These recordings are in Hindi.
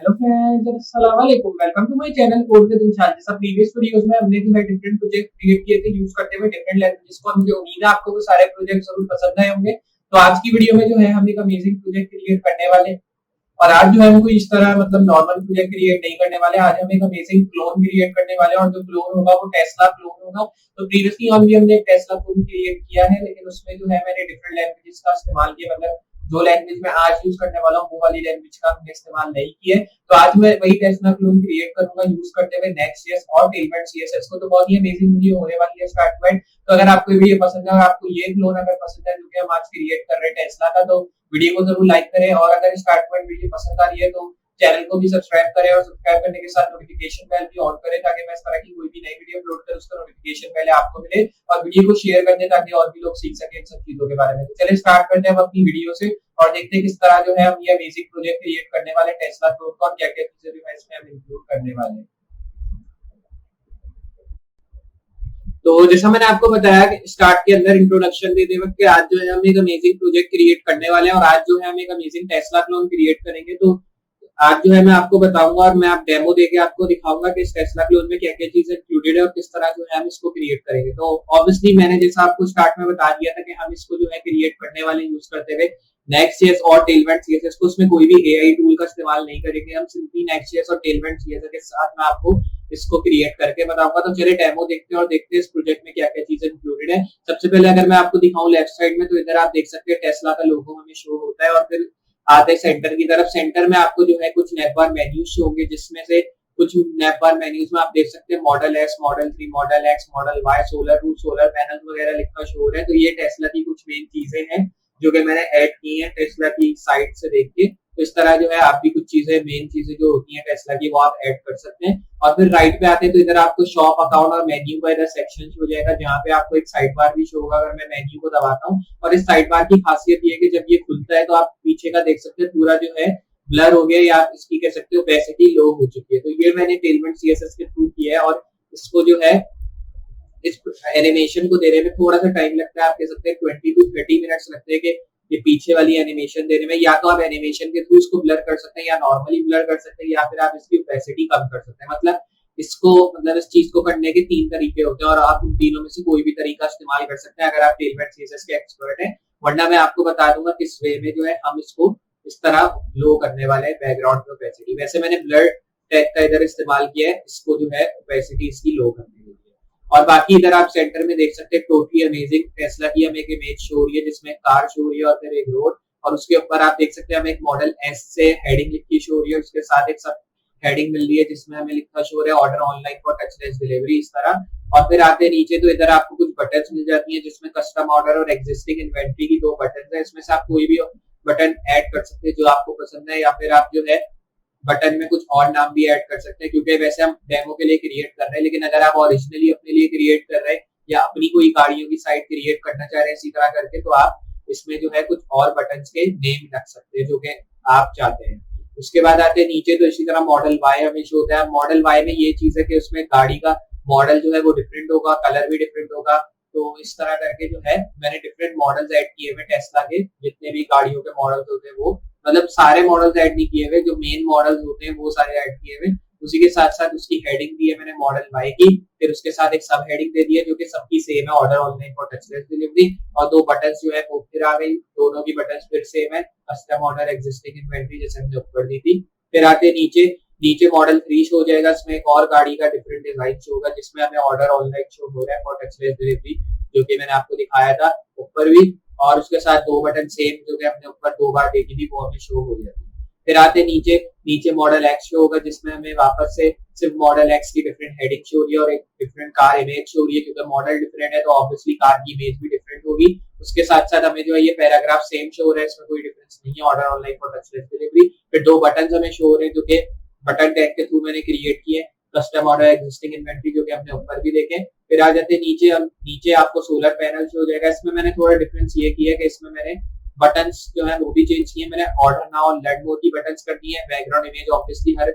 हेलो फ्रेंड्स, अस्सलाम वालेकुम। Welcome to my channel code with इंशाल्लाह। जैसा प्रीवियस वीडियोस में हमने जो है डिफरेंट प्रोजेक्ट क्रिएट किए थे यूज करते हुए डिफरेंट लैंग्वेजेस को, मुझे उम्मीद है आपको वो सारे प्रोजेक्ट जरूर पसंद आए होंगे। तो आज की वीडियो में जो है हम एक अमेजिंग प्रोजेक्ट क्रिएट करने वाले हैं। और आज जो है हम कोई इस तरह मतलब नॉर्मल प्रोजेक्ट क्रिएट नहीं करने वाले। आज हम एक अमेजिंग क्लोन क्रिएट करने वाले हैं और जो क्लोन होगा वो टेस्ला क्लोन होगा। तो प्रीवियसली हमने एक टेस्ला क्लोन क्रिएट किया है, लेकिन उसमें जो है मैंने डिफरेंट लैंग्वेजेस का इस्तेमाल किया। मतलब जो लैंग्वेज मैं आज यूज करने वाला हूँ वो वाली लैंग्वेज का हमने इस्तेमाल नहीं किया है। तो आज मैं वही टेस्ला क्लोन क्रिएट करूंगा यूज करते हुए नेक्स्ट.js और टेलमेंट सीएसएस को। तो बहुत ही अमेजिंग वीडियो होने वाली है स्टार्ट में। तो अगर आपको ये वीडियो पसंद है और आपको ये क्लोन अगर पसंद है जो कि हम आज क्रिएट कर रहे हैं टेस्ला का, तो वीडियो को जरूर लाइक करें। और अगर स्टार्ट में वीडियो पसंद आ रही है तो चैनल को भी सब्सक्राइब करें और सब्सक्राइब करने के साथ नोटिफिकेशन बेल भी ऑन करें, ताकि मैं इस तरह की कोई भी नई वीडियो अपलोड करूं उसका नोटिफिकेशन पहले आपको मिले। और वीडियो को शेयर कर दें ताकि और भी लोग सीख सकें इन सब चीजों के बारे में। तो चलिए स्टार्ट करते हैं अपनी वीडियो से और देखते हैं किस तरह जो है हम ये अमेजिंग प्रोजेक्ट क्रिएट करने वाले टेस्ला क्लोन का, और क्या क्या चीजें भी इसमें हम इंक्लूड करने वाले हैं। तो जैसा मैंने आपको बताया कि स्टार्ट के अंदर इंट्रोडक्शन देते वक्त कि आज जो है हम एक अमेजिंग प्रोजेक्ट क्रिएट करने वाले हैं और आज जो है हम एक अमेजिंग टेस्ला क्लोन क्रिएट करेंगे। तो आज जो है मैं आपको बताऊंगा और मैं आप डेमो देके आपको दिखाऊंगा कि इस टेस्ला क्लोन में क्या क्या चीजें इंक्लूडेड है और किस तरह जो है हम इसको क्रिएट करेंगे। तो ऑब्वियसली मैंने जैसा आपको स्टार्ट में बता दिया था कि हम इसको जो है क्रिएट करने वाले यूज करते हुए नेक्स्ट.js और टेलमेंट सीएसएस को, उसमें कोई भी एआई टूल का इस्तेमाल नहीं करेंगे। हम सिंपली नेक्स्ट.js और टेलमेंट सीएसएस के साथ मैं आपको इसको क्रिएट करके बताऊंगा। तो चलिए डेमो देखते हैं और देखते हैं इस प्रोजेक्ट में क्या क्या चीजें इंक्लूडेड है। सबसे पहले अगर मैं आपको दिखाऊं लेफ्ट साइड में, तो इधर आप देख सकते हैं टेस्ला का लोगो हमें शो होता है। और फिर आते हैं सेंटर की तरफ। सेंटर में आपको जो है कुछ नैपबार मेन्यूज शो होंगे, जिसमें से कुछ नैपबार मेन्यूज में आप देख सकते हैं model S, model 3, model X, model Y, solar roof, solar panel वगैरह लिखा शो हो रहा है। तो ये टेस्ला की कुछ मेन चीजें हैं जो कि मैंने ऐड की हैं टेस्ला की साइट से देख के। तो इस तरह जो है आप भी कुछ चीजें, मेन चीजें जो होती हैं टेस्ला की, वो आप ऐड कर सकते हैं। और फिर राइट पे आते हैं तो इधर आपको शॉप अकाउंट और मेन्यू का इधर सेक्शन हो जाएगा, जहाँ पे आपको एक साइड बार भी शो होगा अगर मैं मेन्यू को दबाता हूँ। और इस साइड बार की खासियत ये है कि जब ये खुलता है तो आप पीछे का देख सकते हैं पूरा जो है ब्लर हो गया, या आप इसकी कह सकते हो ओपेसिटी लो हो चुकी है। तो ये मैंने टेलमेंट सीएसएस के थ्रू किया है। और इसको जो है इस एनिमेशन को देने में थोड़ा सा टाइम लगता है। आप कह सकते हैं 20 to 30 मिनट्स लगते हैं कि ये पीछे वाली एनिमेशन देने में। या तो आप एनिमेशन के थ्रू इसको ब्लर कर सकते हैं, या नॉर्मली ब्लर कर सकते हैं, या फिर आप इसकी ओपेसिटी कम कर सकते हैं। मतलब इसको इस चीज को करने के 3 तरीके होते हैं और आप उन तीनों में से कोई भी तरीका इस्तेमाल कर सकते हैं अगर आप टेलमेंट सीएसएस के एक्सपर्ट हैं। वरना मैं आपको बता दूंगा किस वे में जो है हम इसको इस तरह लो करने वाले हैं बैकग्राउंड में ओपेसिटी। वैसे मैंने ब्लर टैग का इधर इस्तेमाल किया है इसको जो है ओपेसिटी इसकी लो करने के लिए। और बाकी इधर आप सेंटर में देख सकते हैं टोटली अमेजिंग टेस्ला की हमें एक इमेज शो हो रही है, जिसमें कार शो हो रही है और फिर एक रोड। और उसके ऊपर आप देख सकते हैं हमें एक मॉडल एस से हेडिंग लिखी शो हो रही है, उसके साथ एक सब हेडिंग मिल रही है जिसमें हमें लिखा शो हो रहा है order online for touchless delivery, इस तरह। और फिर आते नीचे तो इधर आपको कुछ बटन्स मिल जाती हैं, जिसमें कस्टम ऑर्डर और एग्जिस्टिंग इन्वेंट्री की 2 बटन है। इसमें से आप कोई भी बटन ऐड कर सकते हैं जो आपको पसंद है, या फिर आप जो है बटन में कुछ और नाम भी ऐड कर सकते हैं, क्योंकि वैसे हम डेमो के लिए क्रिएट कर रहे हैं। लेकिन अगर आप ओरिजिनली अपने लिए क्रिएट कर रहे हैं या अपनी कोई गाड़ियों की साइट क्रिएट करना चाह रहे हैं इसी तरह करके, तो आप इसमें जो है कुछ और बटन्स के नेम रख सकते हैं जो कि आप चाहते हैं। उसके बाद आते हैं नीचे तो इसी तरह मॉडल वाई हमें शो होता है। मॉडल वाई में ये चीज है कि उसमें गाड़ी का मॉडल जो है वो डिफरेंट होगा, कलर भी डिफरेंट होगा। तो इस तरह करके जो है मैंने डिफरेंट मॉडल्स ऐड किए हुए टेस्ला के, जितने भी गाड़ियों के मॉडल्स होते हैं वो, मतलब सारे मॉडल्स ऐड नहीं किए हुए, जो मेन मॉडल्स होते हैं वो सारे ऐड किए हुए। उसी के साथ साथ उसकी हेडिंग दी है मैंने मॉडल वाई की, फिर उसके साथ एक सब हेडिंग दे दी है जो कि सबकी सेम है, order online for touchless delivery. और 2 बटन्स जो है वो फिर आ गई, दोनों की बटन्स फिर सेम है, कस्टम ऑर्डर, एग्जिस्टिंग इन्वेंट्री, जैसे हमने ऊपर दी थी। फिर आते नीचे मॉडल 3 शो हो जाएगा, इसमें एक और गाड़ी का डिफरेंट डिजाइन शो होगा, जिसमें हमें ऑर्डर ऑनलाइन शो हो रहा है फॉर टचलेस डिलीवरी, जो कि मैंने आपको दिखाया था ऊपर भी। और उसके साथ 2 बटन सेम जो कि हमने ऊपर 2 बार देखी थी वो हमें शो हो जाती है। फिर आते नीचे मॉडल एक्स शो होगा, जिसमें हमें वापस से सिर्फ मॉडल एक्स की डिफरेंट हेडिंग शो हो रही है और एक डिफरेंट कार इमेज शो हो रही है, क्योंकि मॉडल डिफरेंट है तो ऑब्वियसली कार की इमेज भी डिफरेंट होगी। उसके साथ साथ हमें जो है ये पैराग्राफ सेम शो हो रहा है, इसमें कोई डिफरेंस नहीं है, order online for touchless delivery. फिर 2 बटन हमें शो हो रहे हैं जो कि बटन टैग के थ्रू मैंने क्रिएट किए, कस्टम ऑर्डर, एग्जिस्टिंग इन्वेंट्री, जो कि हमने ऊपर भी देखे। फिर आ जाते नीचे आपको सोलर पैनल शो हो जाएगा। इसमें मैंने थोड़ा डिफरेंस ये किया कि इसमें मैंने बटन्स जो है वो भी चेंज किए। मैंने ऑर्डर नाउ और लेट मोर की बटन्स कर दी है। बैकग्राउंड इमेज ऑब्वियसली हर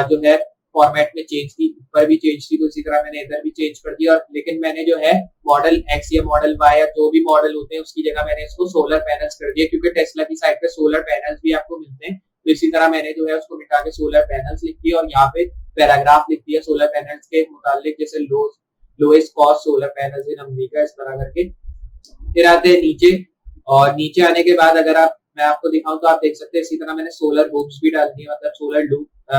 जो है फॉर्मेट में चेंज की, ऊपर भी चेंज की, तो इसी तरह मैंने इधर भी चेंज कर दिया। और लेकिन मैंने जो है मॉडल एक्स या मॉडल वाई या जो भी मॉडल होते हैं उसकी जगह मैंने इसको सोलर पैनल्स कर दिया, क्योंकि टेस्ला की साइट पे सोलर पैनल्स भी आपको मिलते हैं तो इसी तरह मैंने जो है उसको मिटा के सोलर पैनल्स लिख दिया और यहाँ पे पैराग्राफ लिख दिया सोलर पैनल्स के मुतालिक, जैसे lowest cost solar panels in America, इस तरह करके। फिर आते हैं नीचे, और नीचे आने के बाद अगर मैं आपको दिखाऊं तो आप देख सकते हैं इसी तरह मैंने सोलर रूफ्स भी डाल दी है, मतलब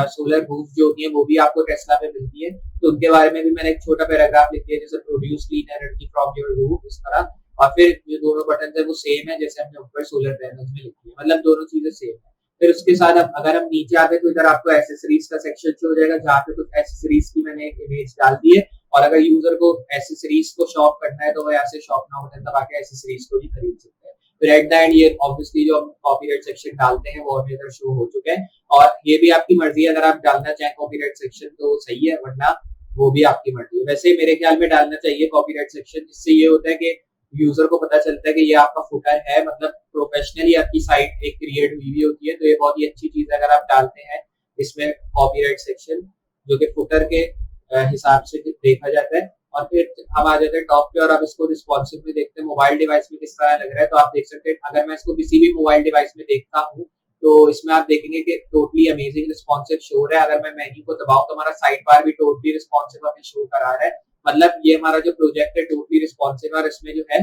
सोलर रूफ जो होती है वो भी आपको टेस्ला पे मिलती है, तो उनके बारे में भी मैंने एक छोटा पैराग्राफ लिख दिया, जैसे produce clean energy from your roof, इस तरह। और फिर जो दोनों बटन है वो सेम है जैसे हमने ऊपर सोलर पैनल्स में लिखी है, मतलब दोनों चीजें सेम है। फिर उसके साथ अगर हम नीचे आते तो इधर आपको एसेसरीज का सेक्शन शो हो जाएगा, जहाँ पे कुछ एसेसरीज की मैंने एक इमेज डाल दी है, और अगर यूजर को एसेसरीज को शॉप करना है तो वो यहाँ से शॉप नाउ बटन दबा के एसेसरीज को भी खरीद सकते हैं। फिर एट द एंड ये ऑब्वियसली जो हम कॉपीराइट सेक्शन डालते हैं वो हमें इधर शो हो चुका है, और ये भी आपकी मर्जी है, अगर आप डालना चाहें कॉपीराइट सेक्शन तो सही है, वरना वो भी आपकी मर्जी है। वैसे मेरे ख्याल में डालना चाहिए कॉपीराइट सेक्शन, जिससे ये होता है कि यूजर को पता चलता है कि ये आपका फुटर है, मतलब प्रोफेशनली आपकी साइट एक क्रिएट हुई भी होती है, तो ये बहुत ही अच्छी चीज है अगर आप डालते हैं इसमें कॉपीराइट सेक्शन, जो कि फुटर के हिसाब से देखा जाता है। और फिर हम आ जाते हैं टॉप पे, और अब इसको रिस्पॉन्सिव में देखते हैं मोबाइल डिवाइस में किस तरह लग रहा है। तो आप देख सकते हैं अगर मैं इसको किसी भी मोबाइल डिवाइस में देखता हूँ तो इसमें आप देखेंगे कि टोटली अमेजिंग रिस्पॉन्सिव शो हो रहा है। अगर मैं मेन्यू को दबाऊं तो हमारा साइड बार भी टोटली रिस्पॉन्सिव हमें शो करा रहा है, मतलब ये हमारा जो प्रोजेक्ट है टोटली रिस्पॉन्सिव, और इसमें जो है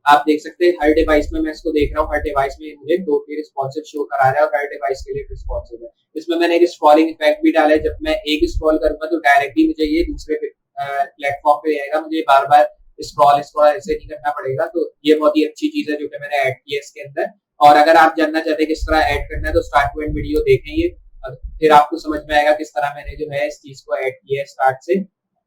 आप देख सकते हैं हर डिवाइस में मैं इसको देख रहा हूँ, हर डिवाइस में मुझे टोटली रिस्पॉन्सिव शो करा रहा है और हर डिवाइस के लिए रिस्पॉन्सिव है। इसमें मैंने एक स्क्रॉलिंग इफेक्ट भी डाला है, जब मैं एक स्क्रॉल करूंगा तो डायरेक्टली मुझे ये दूसरे प्लेटफॉर्म पे आएगा, मुझे बार बार स्क्रॉल ऐसे नहीं करना पड़ेगा। तो ये बहुत ही अच्छी चीज है जो कि मैंने ऐड की है इसके अंदर। और अगर आप जानना चाहते हैं किस तरह ऐड करना है तो स्टार्ट टू एंड वीडियो देखें, ये फिर आपको समझ में आएगा किस तरह मैंने जो है इस चीज को ऐड किया है स्टार्ट से।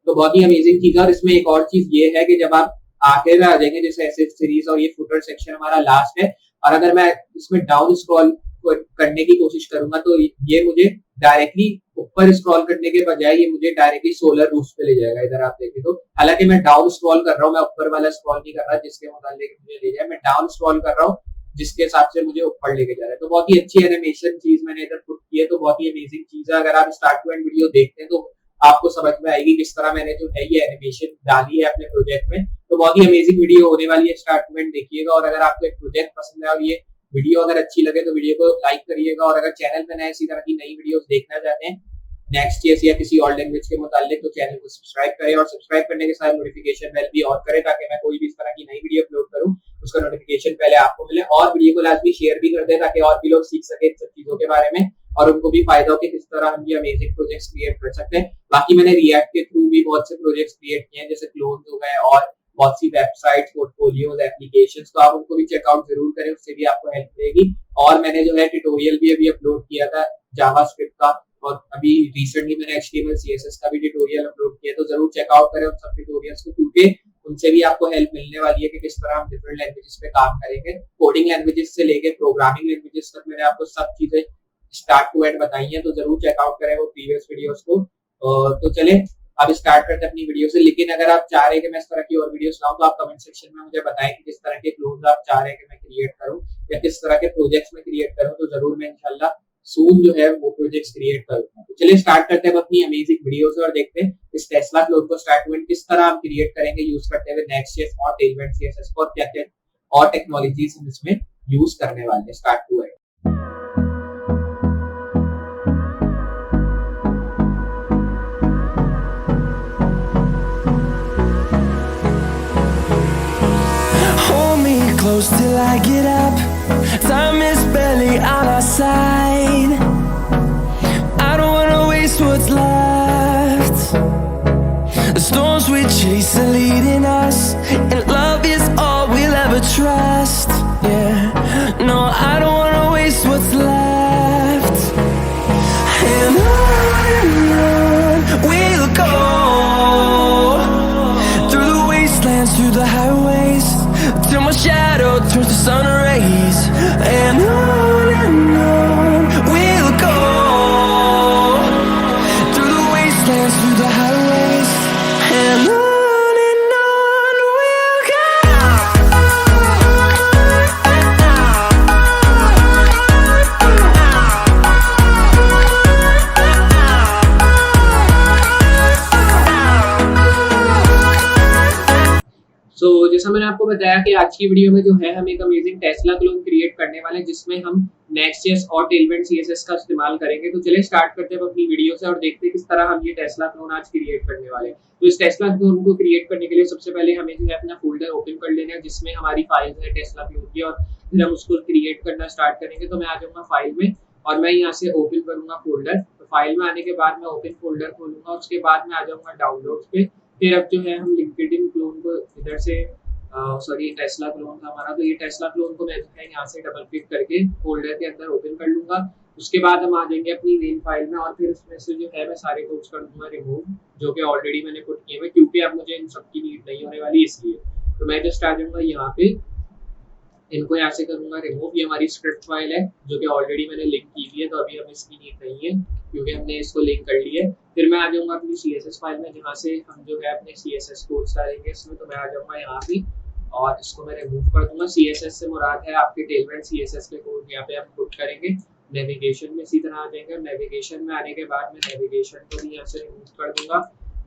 तो बहुत ही अमेजिंग चीज है। और इसमें एक और चीज ये है कि जब आप आखिर में आ जाएंगे, जैसे एसेसरीज और ये फुटर सेक्शन हमारा लास्ट है, और अगर मैं इसमें डाउन स्क्रॉल करने की कोशिश करूंगा तो ये मुझे डायरेक्टली ऊपर स्क्रॉल करने के बजाय ये मुझे डायरेक्टली सोलर रूफ पे ले जाएगा। इधर आप देखें तो हालांकि मैं डाउन स्क्रॉल कर रहा हूँ, मैं ऊपर वाला स्क्रॉल नहीं कर रहा जिसके मुताबिक मुझे ले जाए, मैं डाउन स्क्रॉल कर रहा हूँ जिसके हिसाब से मुझे ऊपर लेके जा रहा है। तो बहुत ही अच्छी एनिमेशन चीज मैंने इधर पुट की है, तो बहुत ही अमेजिंग चीज है। अगर आप स्टार्ट टू एंड वीडियो देखते हैं तो आपको समझ में आएगी किस तरह मैंने जो है ये एनिमेशन डाली है अपने प्रोजेक्ट में। तो बहुत ही अमेजिंग वीडियो होने वाली है, स्टार्ट टू एंड देखिएगा। और अगर आपको एक प्रोजेक्ट पसंद है और ये वीडियो अगर अच्छी लगे तो वीडियो को लाइक करिएगा, और अगर चैनल पे नए इसी तरह की नई वीडियोस देखना चाहते हैं नेक्स्ट ईयर या किसी और लैंग्वेज के मुतालिक तो चैनल को सब्सक्राइब करें, और सब्सक्राइब करने के साथ नोटिफिकेशन बेल भी ऑन करें ताकि मैं कोई भी इस तरह की नई वीडियो अपलोड करूं उसका नोटिफिकेशन पहले आपको मिले। और वीडियो को लाजमी शेयर भी कर दें ताकि और भी लोग सीख सके इन सब चीजों के बारे में और उनको भी फायदा हो कि किस तरह हम ये अमेजिंग प्रोजेक्ट्स क्रिएट कर सकते हैं। बाकी मैंने रिएक्ट के थ्रू भी बहुत से प्रोजेक्ट्स क्रिएट किए हैं, जैसे क्लोन्स हो गए और बहुत सी वेबसाइट्स, पोर्टफोलियोज, एप्लीकेशंस, तो आप उनको भी चेकआउट जरूर करें, उससे भी आपको हेल्प मिलेगी। और मैंने जो है ट्यूटोरियल भी अभी अपलोड किया था जावास्क्रिप्ट का, और अभी रिसेंटली मैंने HTML CSS का भी ट्यूटोरियल अपलोड किया, तो जरूर चेकआउट करें उन सब ट्यूटोरियल्स को, क्योंकि उनसे भी आपको हेल्प मिलने वाली है कि किस तरह हम डिफरेंट लैंग्वेजेस पे काम करेंगे। कोडिंग लैंग्वेजेस से लेके प्रोग्रामिंग लैंग्वेजेस तक मैंने आपको सब चीजें स्टार्ट टू एंड बताई है, तो जरूर चेकआउट करें वो प्रीवियस वीडियोस को। तो चले अब स्टार्ट करते हैं अपनी वीडियो से। लेकिन अगर आप चाह रहे हैं कि मैं इस तरह की और वीडियोस लाऊं तो आप कमेंट सेक्शन में मुझे बताएं कि किस तरह के क्लोन्स आप चाह रहे हैं कि मैं क्रिएट करूं या किस तरह के प्रोजेक्ट्स में क्रिएट करूं, तो जरूर मैं इंशाल्लाह सून जो है वो प्रोजेक्ट्स क्रिएट करूंगा। तो चलिए स्टार्ट करते हैं अपनी अमेजिंग वीडियो से और देखते हैं इस टेस्ला क्लोन को स्टार्ट टू एंड किस तरह हम क्रिएट करेंगे यूज करते हुए नेक्स्ट.js और टेलमेंट CSS को, और क्या क्या और टेक्नोलॉजीज हम इसमें यूज करने वाले हैं start to end. Close till I get up. Time is barely on our side. I don't wanna waste what's left. The storms we chase are leading us, and love is all we'll ever trust. Yeah, no, I don't wanna waste what's left. And on we'll go, through the wastelands, through the highways, till my shadow turns to sun rays. And on we'll go, through the wastelands, through the highways, and on we'll go. जैसा मैंने आपको बताया कि आज की वीडियो में जो है हम एक अमेजिंग टेस्ला क्लोन क्रिएट करने वाले हैं जिसमें हम Next.js और टेलविंड CSS का इस्तेमाल करेंगे। तो चलिए स्टार्ट करते हैं अपनी वीडियो से और देखते हैं किस तरह हम ये टेस्ला क्लोन आज क्रिएट करने वाले हैं। तो इस टेस्ला क्लोन को क्रिएट करने के लिए सबसे पहले हमें जो है अपना फोल्डर ओपन कर लेना है जिसमें हमारी फाइल है टेस्ला क्लोन की, और फिर हम उसको क्रिएट करना स्टार्ट करेंगे। तो मैं आ जाऊंगा फाइल में और मैं यहाँ से ओपन करूंगा फोल्डर। तो फाइल में आने के बाद मैं ओपन फोल्डर खोलूंगा, उसके बाद मैं आ जाऊंगा डाउनलोड्स पे। फिर अब जो है हम लिंक्डइन क्लोन को इधर से सॉरी टेस्ला क्लोन था हमारा, तो ये टेस्ला क्लोन को मैं जो है यहाँ से डबल क्लिक करके फोल्डर के अंदर ओपन कर लूंगा। उसके बाद हम आ जाएंगे अपनी मेन फाइल में और फिर उसमें से जो है मैं सारे कोड्स कर दूंगा रिमूव, जो कि ऑलरेडी मैंने पुट किए हुए, क्योंकि अब मुझे इन सबकी नीड नहीं होने वाली इसलिए। तो मैं जस्ट आ जाऊंगा यहाँ पे, इनको यहाँ से करूंगा रिमूव। ये हमारी स्क्रिप्ट फाइल है जो कि ऑलरेडी मैंने लिंक की हुई है, तो अभी हमें इसकी नीड नहीं है क्योंकि हमने इसको लिंक कर लिया है। फिर मैं आ जाऊंगा अपनी CSS फाइल में जहाँ से हम जो है अपने CSS कोड्स डालेंगे इसमें। तो मैं आ जाऊंगा यहाँ पे और इसको मैं रिमूव कर दूंगा। CSS से मुराद है आपके टेलविंड CSS के कोड, यहाँ पे हम पुट करेंगे। नेविगेशन में इसी तरह आ जाएंगे, नेविगेशन में आने के बाद मैं नेविगेशन को भी यहाँ से रिमूव कर दूंगा।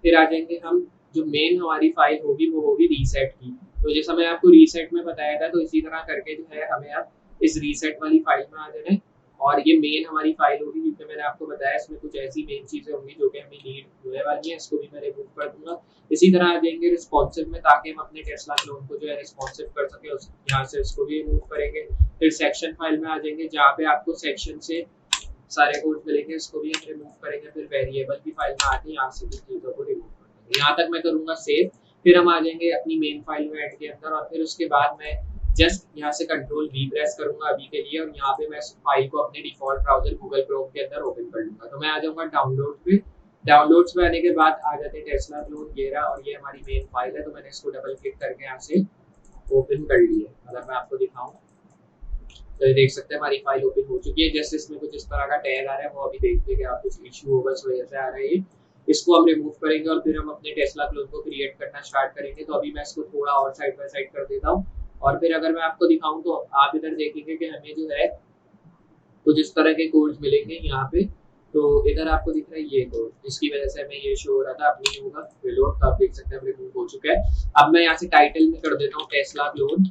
फिर आ जाएंगे हम, जो मेन हमारी फाइल होगी वो होगी रीसेट की। तो जैसा मैं आपको रीसेट में बताया था, तो इसी तरह करके जो है हमें अब इस रीसेट वाली फाइल में आ जाना है और ये मेन हमारी फाइल होगी क्योंकि मैंने आपको बताया इसमें कुछ ऐसी मेन चीजें होंगी जो कि हमें नीड होने वाली है। इसको भी मैं रिमूव कर दूंगा। इसी तरह आ जाएंगे रिस्पॉन्सिव में, ताकि हम अपने टेस्ला क्लोन को जो है रिस्पॉन्सिव कर सके, यहाँ से इसको भी रिमूव करेंगे। फिर सेक्शन फाइल में आ जाएंगे जहाँ पे आपको सेक्शन से सारे कोड मिलेंगे, इसको भी हम रिमूव करेंगे। फिर वेरिएबल की फाइल में आके यहाँ से भी चीजों को रिमूव करेंगे। यहाँ तक मैं करूंगा सेव। फिर हम आ जाएंगे अपनी मेन फाइल में ऐड के अंदर और फिर उसके बाद मैं जस्ट यहाँ से कंट्रोल V प्रेस करूंगा अभी के लिए और यहाँ पे मैं फाइल को अपने डिफॉल्ट ब्राउजर गूगल क्रोम के अंदर ओपन कर लूंगा। तो मैं आ जाऊंगा डाउनलोड पे। डाउनलोड्स पे आने के बाद आ जाते हैं टेस्ला क्लोन, ये रहा और ये हमारी मेन फाइल है। तो मैंने इसको डबल क्लिक करके यहाँ से ओपन कर लिया। अगर मैं आपको दिखाऊं तो ये देख सकते हैं हमारी फाइल ओपन हो चुकी है। जैसे इसमें कुछ इस तरह का टैग आ रहा है, वो अभी देखते हैं आप कुछ इशू होगा इस वजह से आ रहा है। इसको हम रिमूव करेंगे और फिर हम अपने टेस्ला क्लोन को क्रिएट करना स्टार्ट करेंगे। तो अभी मैं इसको थोड़ा और साइड बाय साइड कर देता हूँ और फिर अगर मैं आपको दिखाऊं तो आप इधर देखेंगे कि हमें जो है कुछ इस तरह के कोड्स मिलेंगे यहाँ पे। तो इधर आपको दिख रहा है ये कोड, जिसकी वजह से हमें ये शो हो रहा था, अब नहीं होगा रिलोड। तो आप देख सकते हैं रिमूव हो चुका है। अब मैं यहाँ से टाइटल में कर देता हूँ टेस्ला क्लोन।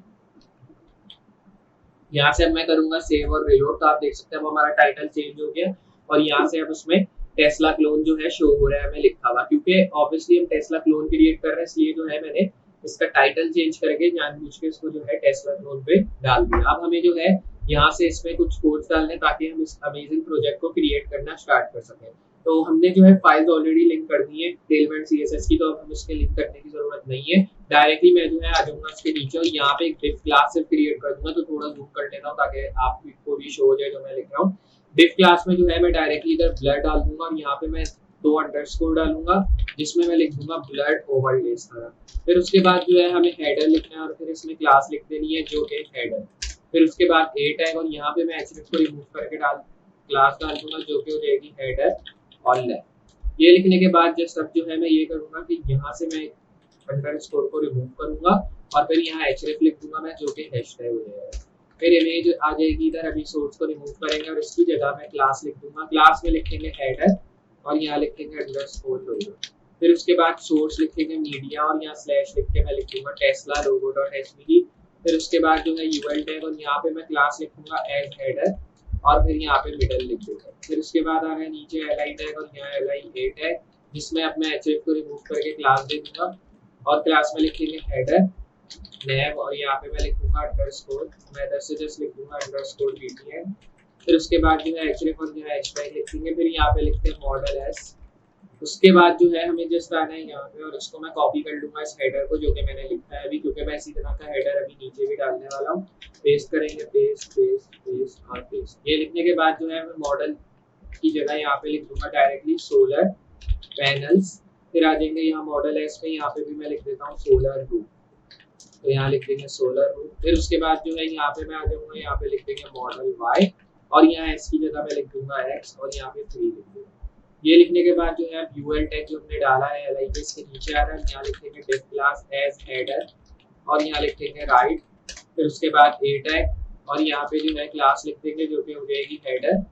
यहाँ से अब मैं करूंगा सेव और रिलोड। तो आप देख सकते हैं अब हमारा टाइटल चेंज हो गया और यहाँ से अब उसमें टेस्ला क्लोन जो है शो हो रहा है हमें लिखा हुआ, क्योंकि ऑब्वियसली हम टेस्ला क्लोन क्रिएट कर रहे हैं, इसलिए जो है मैंने इसका टाइटल चेंज करके जानबूझ के इसको जो है टेस्ला क्लोन पे डाल दिया। अब हमें जो है यहाँ से इसमें कुछ कोड्स डालने ताकि हम इस अमेजिंग प्रोजेक्ट को क्रिएट करना स्टार्ट कर सकें। तो हमने जो है फाइल्स ऑलरेडी लिंक कर दी है टेलविंड CSS की, तो अब हम उसके लिंक करने की जरूरत नहीं है। डायरेक्टली मैं जो है आ जाऊंगा इसके नीचे और यहाँ पे एक डिफ क्लास से क्रिएट कर दूंगा। तो थोड़ा जूम कर लेता हूँ ताकि आपको भी शो हो जाए जो मैं लिख रहा हूँ। डिफ क्लास में जो है मैं डायरेक्टली इधर ब्लड डाल दूंगा और यहाँ पे मैं 2 अंडरस्कोर डालूंगा जिसमें मैं लिख दूंगा ब्लड ओवरले इस तरह। फिर उसके बाद जो है हमें हेडर लिखना है और फिर इसमें क्लास लिख देनी है जो कि हेडर। फिर उसके बाद A टैग और यहाँ पे मैं href को रिमूव करके क्लास डाल दूंगा जो कि हो जाएगी हेडर और लेफ्ट। ये लिखने के बाद जस्ट अब जो है मैं ये करूंगा कि यहाँ से मैं अंडरस्कोर को रिमूव करूंगा और फिर यहाँ href लिख दूंगा मैं जो कि हैशटैग हो जाएगा। फिर इमेज आ जाएगी इधर, अभी सोर्स को रिमूव करेंगे और इसकी जगह मैं क्लास लिख दूंगा। क्लास में लिखेंगे हेडर और यहाँ लिखेंगे अंडरस्कोर लोगो। फिर उसके बाद सोर्स लिखेंगे मीडिया और यहाँ स्लैश लिख के मैं लिखूंगा टेस्ला लोगो डॉट HTML। फिर उसके बाद जो है UL टैग और यहाँ पे मैं क्लास लिखूंगा एज हेडर और फिर यहाँ पे मिडल लिख दूंगा। फिर उसके बाद आ गया नीचे li टैग और यहाँ li a टैग, जिसमें अब मैं href को रिमूव करके क्लास दे दूंगा और क्लास में लिखेंगे हेडर नेव और यहाँ पे मैं लिखूंगा अंडरस्कोर। मैं इधर से जस्ट लिख दूंगा अंडरस्कोर btn। फिर उसके बाद जो है href और यहाँ हैशटैग लिखेंगे। फिर यहाँ पे लिखते हैं मॉडल s। उसके बाद जो है हमें जस्ट आना है यहाँ पे और इसको मैं कॉपी कर लूंगा इस हेडर को जो कि मैंने लिखा है अभी, क्योंकि मैं इसी तरह का हेडर अभी नीचे भी डालने वाला हूँ। पेस्ट करेंगे, पेस्ट पेस्ट पेस्ट और पेस्ट। ये लिखने के बाद जो है मैं मॉडल की जगह यहाँ पे लिख दूंगा डायरेक्टली सोलर पैनल्स। फिर आ जाएंगे यहाँ मॉडल एस पे, यहाँ पे भी मैं लिख देता हूँ सोलर रूफ। तो यहाँ लिख देंगे सोलर रूफ। फिर उसके बाद जो है यहाँ पे मैं आ जाऊंगा, यहाँ पे लिख देंगे मॉडल वाई और यहाँ एस की जगह मैं लिख दूंगा एक्स और यहाँ पे 3 लिख दूंगा। ये लिखने के बाद जो है UL टैग जो हमने डाला है li के इसके नीचे आ रहा है, यहाँ लिखेंगे डिफ क्लास एज हेडर और यहाँ लिखेंगे राइट। फिर उसके बाद A टैग और यहाँ पे जो है क्लास लिख देंगे जो कि हो जाएगी हेडर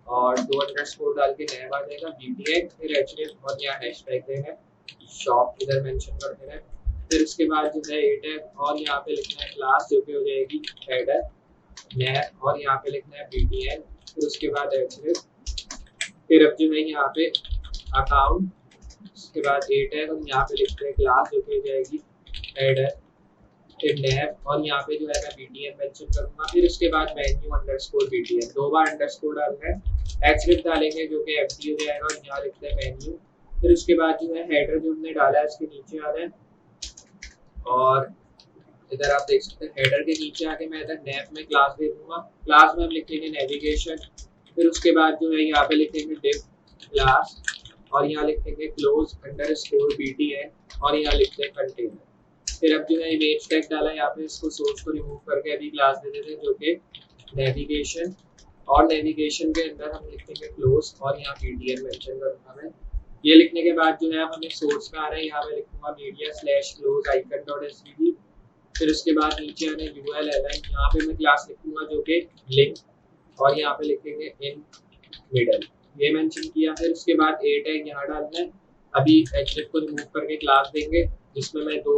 और 2 अंडरस्कोर डाल के नया आ जाएगा btn। फिर href और यहाँ हैशटैग देना, शॉप इधर मेंशन कर देना, फिर उसके बाद जो है ए टैग और यहाँ पे लिखना है क्लास जो कि हो जाएगी हेडर नैव और यहाँ पे लिखना है BTN, फिर उसके बाद href, फिर अब जो है यहाँ पे अकाउंट, उसके बाद ए टैग और यहाँ पे लिखते हैं क्लास जो कि हो जाएगी हेडर, फिर नैव और यहाँ पे जो है मैं BTN मेंशन करूंगा, फिर उसके बाद मेन्यू अंडरस्कोर BTN, 2 बार अंडरस्कोर डालना है, href डालेंगे जो कि empty हो जाएगा और यहाँ लिखते हैं मेन्यू, फिर उसके बाद जो है हेडर जो हमने डाला है उसके नीचे आ रहा है और इधर आप देख सकते हैं हेडर के नीचे आके मैं इधर नैव में क्लास दे दूंगा, क्लास में हम लिखेंगे नेविगेशन, फिर उसके बाद जो है यहाँ पे लिखेंगे div क्लास और यहाँ लिखेंगे क्लोज अंडरस्कोर BTN और यहाँ लिखते हैं कंटेनर, फिर अब जो है इमेज टैग डाला यहाँ पे, इसको सोर्स को रिमूव करके अभी क्लास दे देते हैं जो कि नेविगेशन और नेविगेशन के अंदर हम लिखेंगे क्लोज और यहाँ BTN मेंशन करूंगा मैं। ये लिखने के बाद जो है अब हमें सोर्स में आ रहा है, यहाँ पे लिखूंगा media/close icon.svg, फिर उसके बाद नीचे आने UL align, यहाँ पे मैं क्लास लिखूंगा जो कि लिंक और यहाँ पे लिखेंगे इन मिडल, ये मेंशन किया, फिर उसके बाद ए टैग यहाँ डालना है, अभी href को रिमूव करके क्लास देंगे जिसमें मैं 2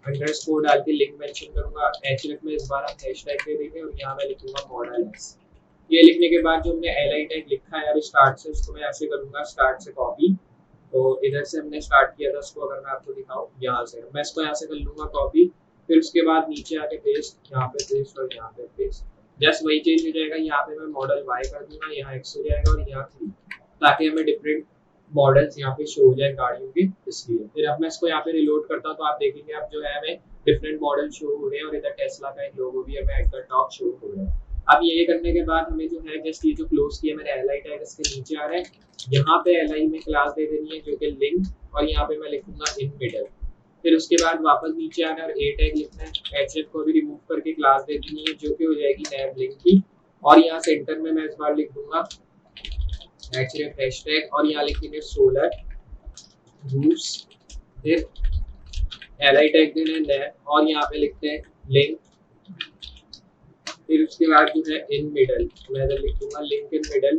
अंडरस्कोर डाल के लिंक मेंशन करूंगा, href में इस बार हम हैशटैग दे देंगे और यहाँ मैं लिखूंगा मॉडल एस। ये लिखने के बाद जो हमने li टैग लिखा है अभी स्टार्ट से, उसको मैं ऐसे करूंगा स्टार्ट से कॉपी, तो इधर से हमने स्टार्ट किया था उसको अगर मैं आपको दिखाऊं यहाँ से, मैं इसको यहाँ से कर लूंगा कॉपी, फिर उसके बाद नीचे आके पेस्ट, यहाँ पे पेस्ट और यहाँ पे पेस्ट, जस्ट वही चेंज हो जाएगा, यहाँ पे मैं मॉडल y कर दूंगा, यहाँ x हो जाएगा और यहाँ 3, ताकि हमें डिफरेंट मॉडल्स यहाँ पे शो हो जाए गाड़ियों के, इसलिए फिर अब मैं इसको यहाँ पे रिलोड करता हूँ तो आप देखेंगे अब जो है हमें डिफरेंट मॉडल शो हो रहे हैं और इधर टेस्ला का एक लोगो भी हमें एट द टॉप शो हो रहा है। अब ये करने के बाद हमें जो है जस्ट ये जो क्लोज किया मैंने li टैग इसके नीचे आ रहा है, यहाँ पे li में क्लास दे देनी है जो कि लिंक और यहाँ पे मैं लिखूंगा इन मिडल, फिर उसके बाद वापस नीचे आना और ए टैग लिखना है, href को भी रिमूव करके क्लास दे देनी है जो कि हो जाएगी नैव लिंक की और यहाँ सेंटर में मैं इस बार लिख दूंगा href हैशटैग और यहाँ लिखेंगे सोलर रूफ्स, फिर li टैग देना है नैव और यहाँ पे लिखते हैं लिंक, फिर उसके बाद जो है इन मिडल मैं इधर लिख दूंगा लिंक इन मिडल,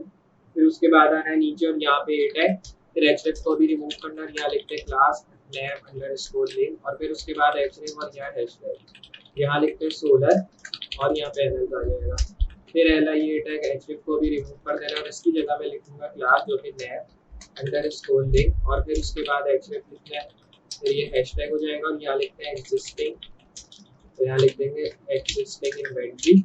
फिर उसके बाद आना है नीचे और यहाँ पे ए टैग, फिर href को भी रिमूव करना है, यहाँ लिखते हैं क्लास नैव अंडरस्कोर लिंक और फिर उसके बाद href और यहाँ हैशटैग, यहाँ लिखते हैं सोलर और यहाँ पे एनएल आ जाएगा, फिर li टैग href को भी रिमूव कर देना और इसकी जगह में लिखूंगा क्लास जो कि नैव अंडरस्कोर लिंक और फिर उसके बाद href लिखना है, फिर ये हैशटैग हो जाएगा और यहाँ लिखते हैं एग्जिस्टिंग, तो यहाँ लिख देंगे एग्जिस्टिंग इन्वेंटरी।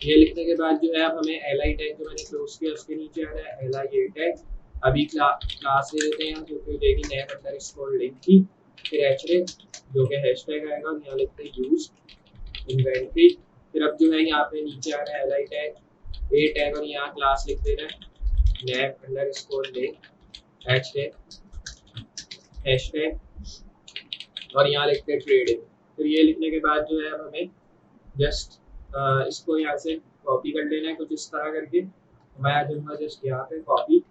ये लिखने के बाद जो है अब हमें li टैग जो मैंने क्लोज किया उसके नीचे आ रहा है li टैग, अभी क्लास ले लेते हैं जो कि हो जाएगी नैव अंडरस्कोर लिंक की, फिर href जो कि हैशटैग आएगा और यहाँ लिखते हैं यूज्ड इन्वेंटरी, फिर अब जो है यहाँ पे नीचे आ रहा है li टैग ए टैग और यहाँ क्लास लिख देना है नैव अंडरस्कोर लिंक href हैशटैग और यहाँ लिखते हैं ट्रेडिंग, फिर ये लिखने के बाद जो है अब हमें जस्ट इसको यहाँ से कॉपी कर लेना है कुछ इस तरह करके, मैं आ जाऊँगा जस्ट यहाँ पे कॉपी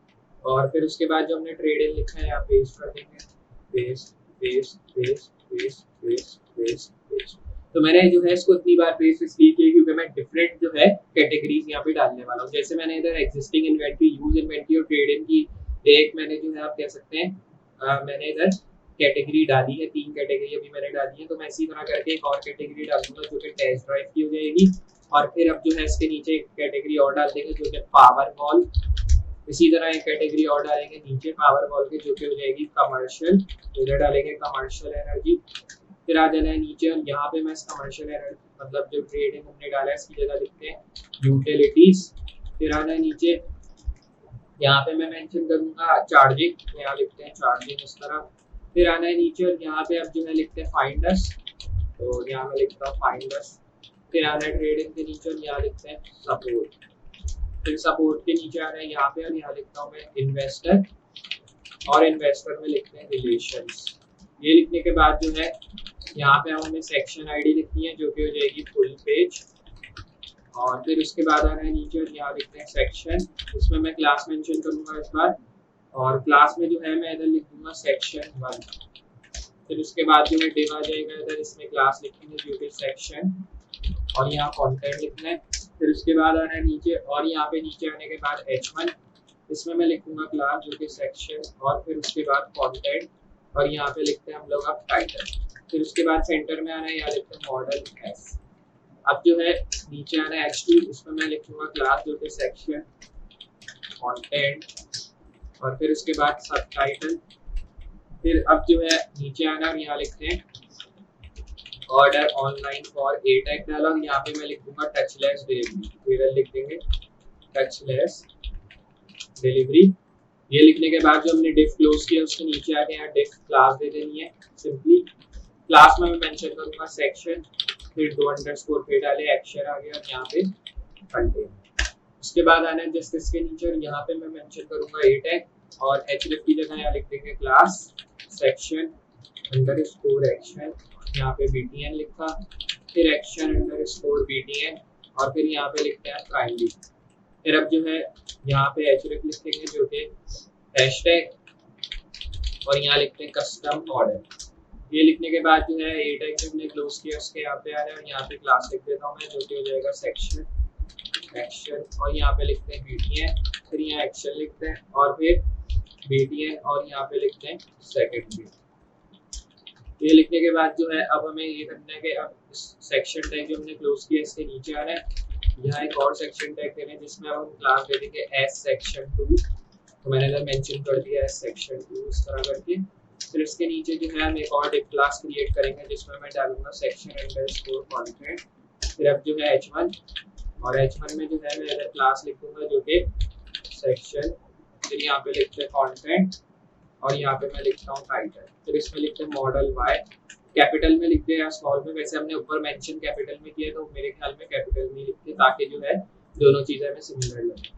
और फिर उसके बाद जो हमने ट्रेडिंग लिखा है यहाँ पेस्ट कर देंगे, paste paste paste paste paste paste paste, तो मैंने जो है इसको इतनी बार पेस्ट इसलिए किया क्योंकि मैं डिफरेंट जो है कैटेगरीज यहाँ पे डालने वाला हूँ, जैसे मैंने इधर एग्जिस्टिंग इन्वेंट्री, यूज इन्वेंट्री और ट्रेडिंग की एक मैंने जो है आप कह सकते हैं मैंने इधर कैटेगरी डाली है, 3 कैटेगरी अभी मैंने डाली है, तो मैं इसी तरह करके एक और कैटेगरी डाल दूंगा जो कि टेस्ट ड्राइव की हो जाएगी और फिर अब जो है इसके नीचे एक कैटेगरी और डाल देंगे जो कि पावर वॉल, इसी तरह एक कैटेगरी और डालेंगे नीचे पावर वॉल के जो कि हो जाएगी कमर्शियल, इधर डालेंगे कमर्शियल एनर्जी, फिर आ जाना है नीचे और यहाँ पे मैं इस कमर्शियल एनर्जी मतलब जो ट्रेडिंग हमने डाला है इसकी जगह लिखते हैं यूटिलिटीज, फिर आना है नीचे यहाँ पे मैं मेंशन करूंगा चार्जिंग, यहाँ लिखते हैं चार्जिंग इस तरह, फिर आना है नीचे और यहाँ पे अब जो है लिखते हैं फाइंडर्स, तो यहाँ मैं लिखता हूँ फाइंडर्स, फिर आना है ट्रेडिंग के नीचे और यहाँ लिखते हैं सपोर्ट, फिर सपोर्ट के नीचे आ रहा है यहाँ पे और यहाँ लिखता हूँ मैं इन्वेस्टर और इन्वेस्टर में लिखते हैं रिलेशंस। ये लिखने के बाद जो है यहाँ पे हमें सेक्शन आईडी लिखनी है जो कि हो जाएगी फुल पेज और फिर उसके बाद आना है नीचे और यहाँ लिखते हैं सेक्शन, इसमें मैं क्लास मेंशन करूंगा इस बार और क्लास में जो है मैं इधर लिख दूंगा सेक्शन 1, फिर उसके बाद जो है डिव आ जाएगा इधर, इसमें क्लास लिखेंगे जो कि सेक्शन और यहाँ कंटेंट लिखना है, फिर उसके बाद आना है नीचे और यहाँ पे नीचे आने के बाद h1 इसमें मैं लिखूंगा क्लास जो कि सेक्शन और फिर उसके बाद कंटेंट और यहाँ पे लिखते हैं हम लोग अब टाइटल। फिर उसके बाद सेंटर में आना है, यहाँ लिखते हैं मॉडल एस। अब जो है नीचे आना है H2, उसमें मैं लिखूंगा क्लास जो कि सेक्शन कंटेंट, और फिर उसके बाद सब टाइटल। फिर अब जो है नीचे आना और यहाँ लिखते हैं order online for a tag डाला, और यहाँ पे मैं लिखूंगा टचलेस डिलीवरी, फिर लिख देंगे टचलेस डिलीवरी। ये लिखने के बाद जो हमने डिफ क्लोज किया उसके नीचे आके यहाँ डिफ क्लास दे देनी है। सिंपली क्लास में मैं मेंशन करूंगा सेक्शन, फिर 2 अंडरस्कोर पे डाले, एक्शन आ गया, और यहाँ पे कंटेंट। उसके बाद आना है जस्ट इसके नीचे, और यहाँ पे मैं मेंशन करूंगा ए टैग, और href की जगह यहाँ लिख देंगे क्लास सेक्शन अंडरस्कोर एक्शन, यहाँ पे btn लिखा, फिर एक्शन अंडरस्कोर btn, और फिर यहाँ पे लिखते हैं प्राइमरी। फिर अब जो है यहाँ पे href लिखेंगे जो कि हैशटैग, और यहाँ लिखते हैं कस्टम ऑर्डर। ये लिखने के बाद जो है ए टैग जो हमने क्लोज किया उसके यहाँ पे आ रहा है, और यहाँ पे क्लास लिख देता हूँ मैं जो कि हो जाएगा सेक्शन एक्शन, और यहाँ पे लिखते हैं btn, फिर यहाँ एक्शन लिखते हैं, और फिर btn, और यहाँ पे लिखते हैं सेकेंडरी। ये लिखने के बाद जो है अब हमें ये करना है कि अब इस सेक्शन टैग जो हमने क्लोज किया इसके नीचे आ रहा है, यहाँ एक और सेक्शन टैग दे रहे हैं जिसमें हम क्लास दे देंगे एस सेक्शन 2, तो मैंने इधर मेंशन कर दिया है सेक्शन 2 इस तरह करके। फिर इसके नीचे जो है हम एक और डिफ क्लास क्रिएट करेंगे जिसमें मैं डालूंगा सेक्शन अंडरस्कोर कंटेंट। फिर अब जो है h1, और h1 में जो है मैं इधर क्लास लिख दूंगा जो कि सेक्शन, फिर यहाँ पे लिखते हैं कंटेंट, और यहाँ पे मैं लिखता हूँ टाइटल। फिर इसमें लिखते हैं मॉडल वाई, कैपिटल में लिखते हैं या स्मॉल में, वैसे हमने ऊपर मेंशन कैपिटल में किया तो मेरे ख्याल में कैपिटल में लिखते हैं ताकि जो है दोनों चीजें हमें सिमिलर लगे।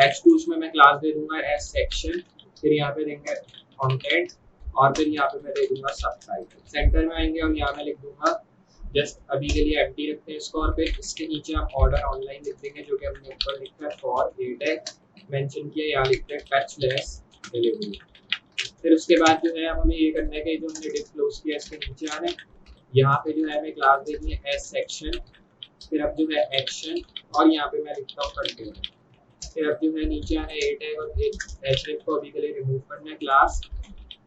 h2 में मैं क्लास दे दूंगा एस सेक्शन, फिर यहाँ पे देंगे कंटेंट, और फिर यहाँ पे मैं दे दूंगा सब टाइटल। सेंटर में आएंगे और यहाँ मैं लिख दूंगा जस्ट अभी के लिए एम्प्टी रखते हैं इसको, और फिर इसके नीचे हम ऑर्डर ऑनलाइन लिख देंगे जो कि हमने ऊपर लिखा है फॉर ए टैग मेंशन किया, यहाँ लिखते हैं टचलेस डिलीवरी। फिर उसके बाद जो है अब हमें ये करना है कि जो हमने डिफ क्लोज किया इसके नीचे आना है, यहाँ पे जो है हमें क्लास देनी है एस सेक्शन, फिर अब जो है एक्शन, और यहाँ पे मैं लिखता हूँ कंटेंट। फिर अब जो है नीचे आना है ए टैग, और href को अभी के लिए रिमूव करना है, क्लास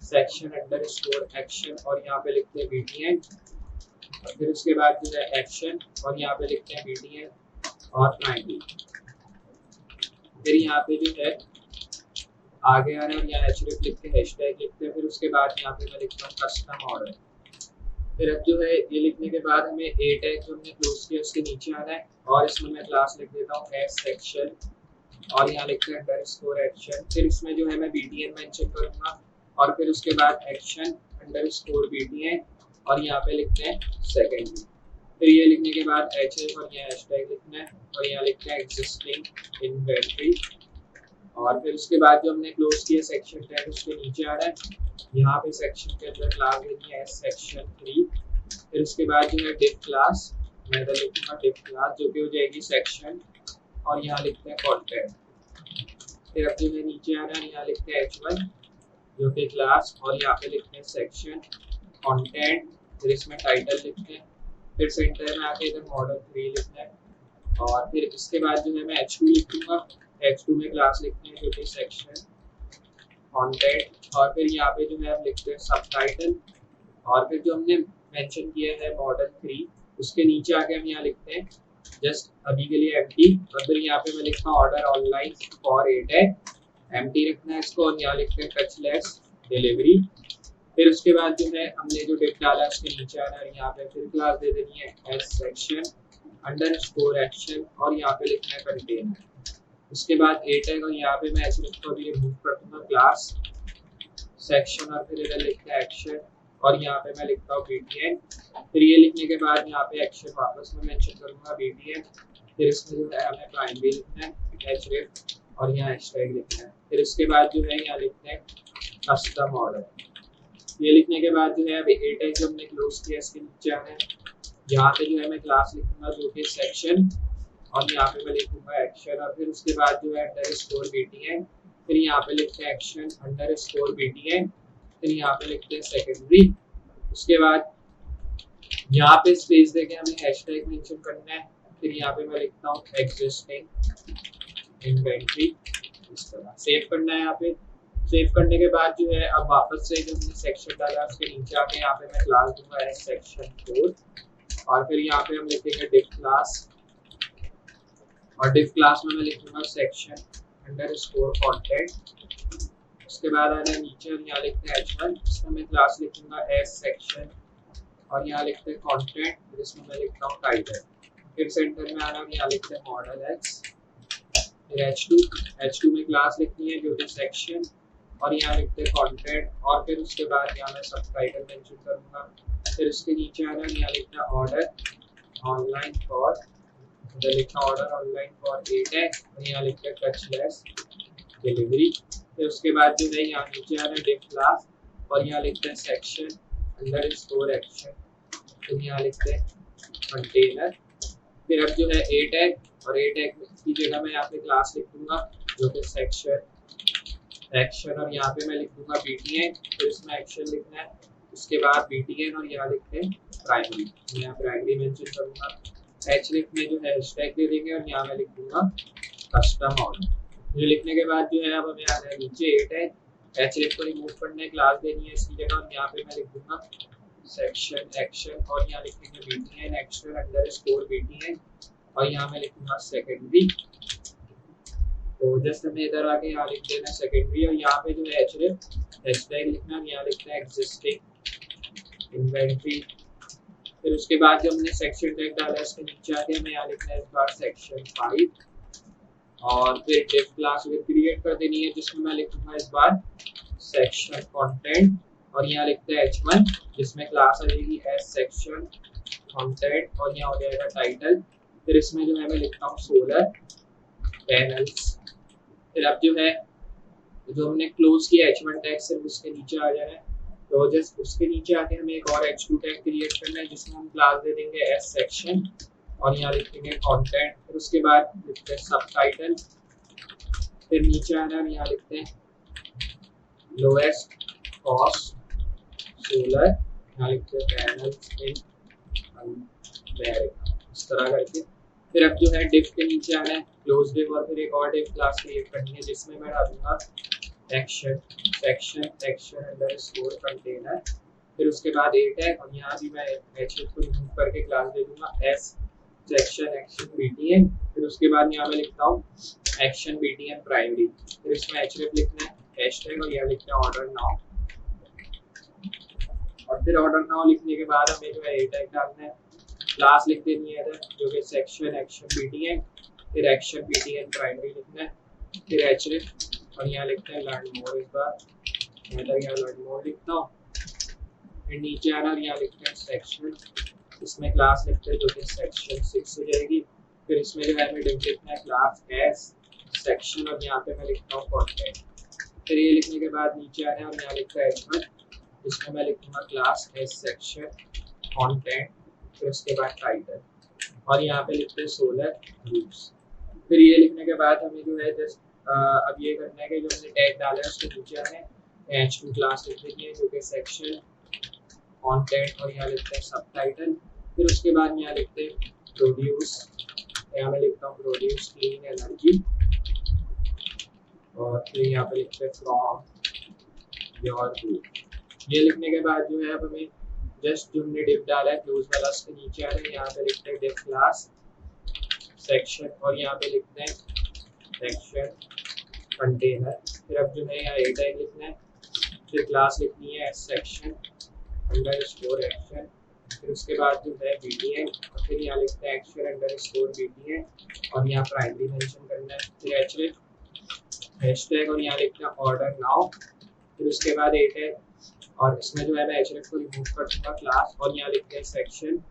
सेक्शन अंडरस्कोर एक्शन, और यहाँ पे लिखते हैं btn, और फिर उसके बाद जो है एक्शन, और यहाँ पे लिखते हैं btn और प्राइमरी। फिर यहाँ पे जो है आगे आ रहे हैं और यहाँ href लिख के हैशटैग लिखते हैं। फिर उसके बाद यहाँ पे मैं लिखता हूँ कस्टम ऑर्डर। फिर अब जो है ये लिखने के बाद हमें ए टैग जो हमने क्लोज किया उसके नीचे आना है, और इसमें मैं क्लास लिख देता हूँ एस सेक्शन, और यहाँ लिखते हैं अंडरस्कोर एक्शन। फिर इसमें जो है मैं btn मेंशन करूँगा, और फिर उसके बाद एक्शन अंडरस्कोर btn, और यहाँ पे लिखते हैं सेकेंडरी। फिर ये लिखने के बाद href और यहाँ हैशटैग लिखना है, और यहाँ लिखते हैं एग्जिस्टिंग इन्वेंटरी, और फिर उसके बाद जो हमने क्लोज किया सेक्शन टैग उसके नीचे आ रहा है, यहाँ पे सेक्शन के अंदर क्लास देनी है सेक्शन 3। फिर उसके बाद जो है डिफ क्लास, मैं इधर लिखूंगा डिफ क्लास जो कि हो जाएगी सेक्शन, और यहाँ लिखते हैं कंटेंट। फिर अब जो है नीचे आ रहा है यहाँ लिखते हैं h1 जो कि क्लास, और यहाँ पे लिखते हैं सेक्शन कंटेंट, फिर इसमें टाइटल लिखते हैं। फिर सेंटर में आके इधर मॉडल 3 लिखना है, और फिर इसके बाद जो है मैं h2 लिखूंगा, h2 में क्लास लिखते हैं जो कि सेक्शन कंटेंट, और फिर यहाँ पे जो है हम लिखते हैं सब टाइटल, और फिर जो हमने मेंशन किया है मॉडल 3 उसके नीचे आके हम यहाँ लिखते हैं जस्ट अभी के लिए एम्प्टी, और फिर यहाँ पे मैं लिखता हूँ order online for a tag, empty रखना है इसको, और यहाँ लिखते हैं टचलेस डिलीवरी। फिर उसके बाद जो है हमने जो डिफ डाला है उसके नीचे आना है, यहाँ पे फिर क्लास दे देनी है एस सेक्शन अंडरस्कोर एक्शन, और यहाँ पे लिखना है कंटेनर। उसके बाद ए टैग, और यहाँ पे मैं href को भी रिमूव कर दूंगा क्लास सेक्शन, और फिर इधर लिखता है एक्शन, और यहाँ पे मैं लिखता हूँ btn। फिर ये लिखने के बाद यहाँ पे एक्शन वापस मैं मेंशन करूंगा btn। फिर इसमें जो है हमें प्राइमरी लिखना है href, और यहाँ हैशटैग लिखना है। फिर इसके बाद जो है यहाँ लिखते हैं कस्टम ऑर्डर। ये लिखने के बाद जो है अभी ए टैग जो हमने क्लोज किया इसके नीचे आना है, यहाँ पे जो है मैं क्लास लिखूंगा जो कि सेक्शन, और यहाँ पे मैं लिखूंगा एक्शन, और फिर उसके बाद जो है अंडरस्कोर btn, फिर यहाँ पे लिखते हैं एक्शन अंडरस्कोर btn, फिर यहाँ पे लिखते हैं सेकेंडरी। उसके बाद यहाँ पे स्पेस देके हमें हैशटैग मेंशन करना है, फिर यहाँ पे मैं लिखता हूँ एग्जिस्टिंग इन्वेंटरी, इस तरह सेव करना है यहाँ पे। सेव करने के बाद जो है अब वापस से जो हमने सेक्शन डाला उसके नीचे आके यहाँ पे मैं क्लास दूंगा एज सेक्शन 4 और फिर यहाँ पे हम लिखेंगे डिफ क्लास और डिफ क्लास में मैं लिखूंगा सेक्शन अंडरस्कोर कंटेंट। उसके बाद आना नीचे हम यहाँ लिखते हैं h1 जिसमें मैं क्लास लिखूंगा एज सेक्शन और यहाँ लिखते हैं कंटेंट जिसमें मैं लिखता हूँ टाइटल। फिर सेंटर में आना यहाँ लिखते हैं मॉडल एक्स। फिर h2 में क्लास लिखनी है जो कि सेक्शन और यहाँ लिखते हैं कंटेंट और फिर उसके बाद यहाँ मैं सबटाइटल मेंशन करूँगा। फिर उसके नीचे आना यहाँ लिखना ऑर्डर ऑनलाइन फॉर लिखना ऑर्डर ऑनलाइन फॉर 8 है और यहाँ लिखते हैं टचलेस डिलीवरी। फिर उसके बाद जो है यहाँ नीचे आना डिफ क्लास और यहाँ लिखते हैं सेक्शन अंडरस्कोर एक्शन। फिर यहाँ लिखते हैं कंटेनर। फिर अब जो है 8 है और 8 है की जगह मैं यहाँ पे क्लास लिख दूंगा जो कि सेक्शन एक्शन और यहाँ पे मैं लिख दूंगा BTN। फिर इसमें एक्शन लिखना है उसके बाद BTN और यहाँ लिखते हैं प्राइमरी। मैं यहाँ प्राइमरी मेंशन करूंगा। href में जो है हैशटैग दे देंगे और यहाँ मैं लिख दूंगा कस्टम ऑर्डर। ये लिखने के बाद जो है अब हमें आना है नीचे 8 है href को रिमूव करने क्लास देनी है इसकी जगह और यहाँ पे मैं लिख दूंगा सेक्शन एक्शन और यहाँ लिखेंगे BTN एक्शन अंडरस्कोर BTN और यहाँ मैं लिखूंगा सेकेंडरी। तो जस्ट हमें इधर आके यहाँ लिख देना सेकेंडरी और यहाँ पे जो है href हैशटैग लिखना यहाँ लिखना है एग्जिस्टिंग इन्वेंटरी। फिर उसके बाद जो हमने सेक्शन टैग डाला है इसके नीचे आके हमें यहाँ लिखना है इस बार सेक्शन 5 और फिर डिफ क्लास भी क्रिएट कर देनी है जिसमें मैं लिखूंगा इस बार सेक्शन कंटेंट और यहाँ लिखते हैं h1 जिसमें क्लास आ जाएगी एज सेक्शन कंटेंट और यहाँ हो जाएगा टाइटल। फिर इसमें जो है मैं लिखता हूँ सोलर पैनल्स। फिर अब जो है जो हमने क्लोज किया h1 टैग से उसके नीचे आ जाना है तो जस्ट उसके नीचे आके हमें एक और h2 टैग क्रिएट करना है जिसमें हम क्लास दे देंगे एज सेक्शन और यहाँ लिखेंगे कंटेंट। फिर उसके बाद लिखते हैं सबटाइटल। फिर नीचे आना यहाँ लिखते हैं लोएस्ट कॉस्ट सोलर यहाँ लिखते हैं पैनल्स इन अमेरिका इस तरह करके। फिर अब जो है डिफ के नीचे आना है क्लोज डिफ और फिर एक और डिफ क्लास क्रिएट करनी है जिसमें मैं डालूंगा action section action underscore container. फिर उसके बाद 8 है और यहाँ भी मैं href को रिमूव करके क्लास दे दूंगा एस सेक्शन एक्शन BTN। फिर उसके बाद यहाँ मैं लिखता हूँ एक्शन BTN प्राइमरी। फिर इसमें href लिखना है हैशटैग और यहाँ लिखना है ऑर्डर नाउ और फिर ऑर्डर नाउ लिखने के बाद हमें जो है 8 टैग डालना है क्लास लिख देनी है इधर जो कि सेक्शन एक्शन BTN फिर एक्शन BTN प्राइमरी लिखना है। फिर href और यहाँ लिखते हैं लर्न मोर। इस बार मैं इधर यहाँ लर्न मोर लिखता हूँ। फिर नीचे आना और यहाँ लिखते हैं सेक्शन इसमें क्लास लिखते हैं जो कि सेक्शन 6 हो जाएगी। फिर इसमें जो है हमें डिफ लिखना है क्लास एज सेक्शन और यहाँ पे मैं लिखता हूँ कंटेंट। फिर ये लिखने के बाद नीचे आना और यहाँ लिखता है h1 जिसमें मैं लिखूंगा क्लास एज सेक्शन कंटेंट। फिर उसके बाद टाइटल और यहाँ पे लिखते हैं सोलर रूट्स। फिर ये लिखने के बाद हमें जो है जस्ट अब ये करना है कि जो हमने टैग डाला है उसके नीचे आने h2 क्लास लिख देनी है जो कि सेक्शन कंटेंट और यहाँ लिखते हैं सबटाइटल। फिर उसके बाद यहाँ लिखते हैं प्रोड्यूस यहाँ मैं लिखता हूँ प्रोड्यूस क्लीन एनर्जी और फिर यहाँ पे लिखते हैं फ्रॉम योर ग्रुप। ये लिखने के बाद जो है अब हमें जस्ट जो हमने डिफ डाला है क्लोज वाला उसके नीचे आ रहे हैं यहाँ पे लिखते हैं डिफ क्लास सेक्शन और यहाँ पे लिखते हैं सेक्शन कंटेनर। फिर अब जो है यहाँ 8 टैग लिखना है फिर क्लास लिखनी है सेक्शन अंडरस्कोर एक्शन। फिर उसके बाद जो है BTN और फिर यहाँ लिखते हैं एक्शन अंडरस्कोर BTN और यहाँ प्राइमरी मेंशन करना है। फिर href हैशटैग और यहाँ लिखना है ऑर्डर नाउ। फिर उसके बाद 8 है और इसमें जो है मैं href को रिमूव कर दूंगा क्लास और यहाँ लिखते हैं सेक्शन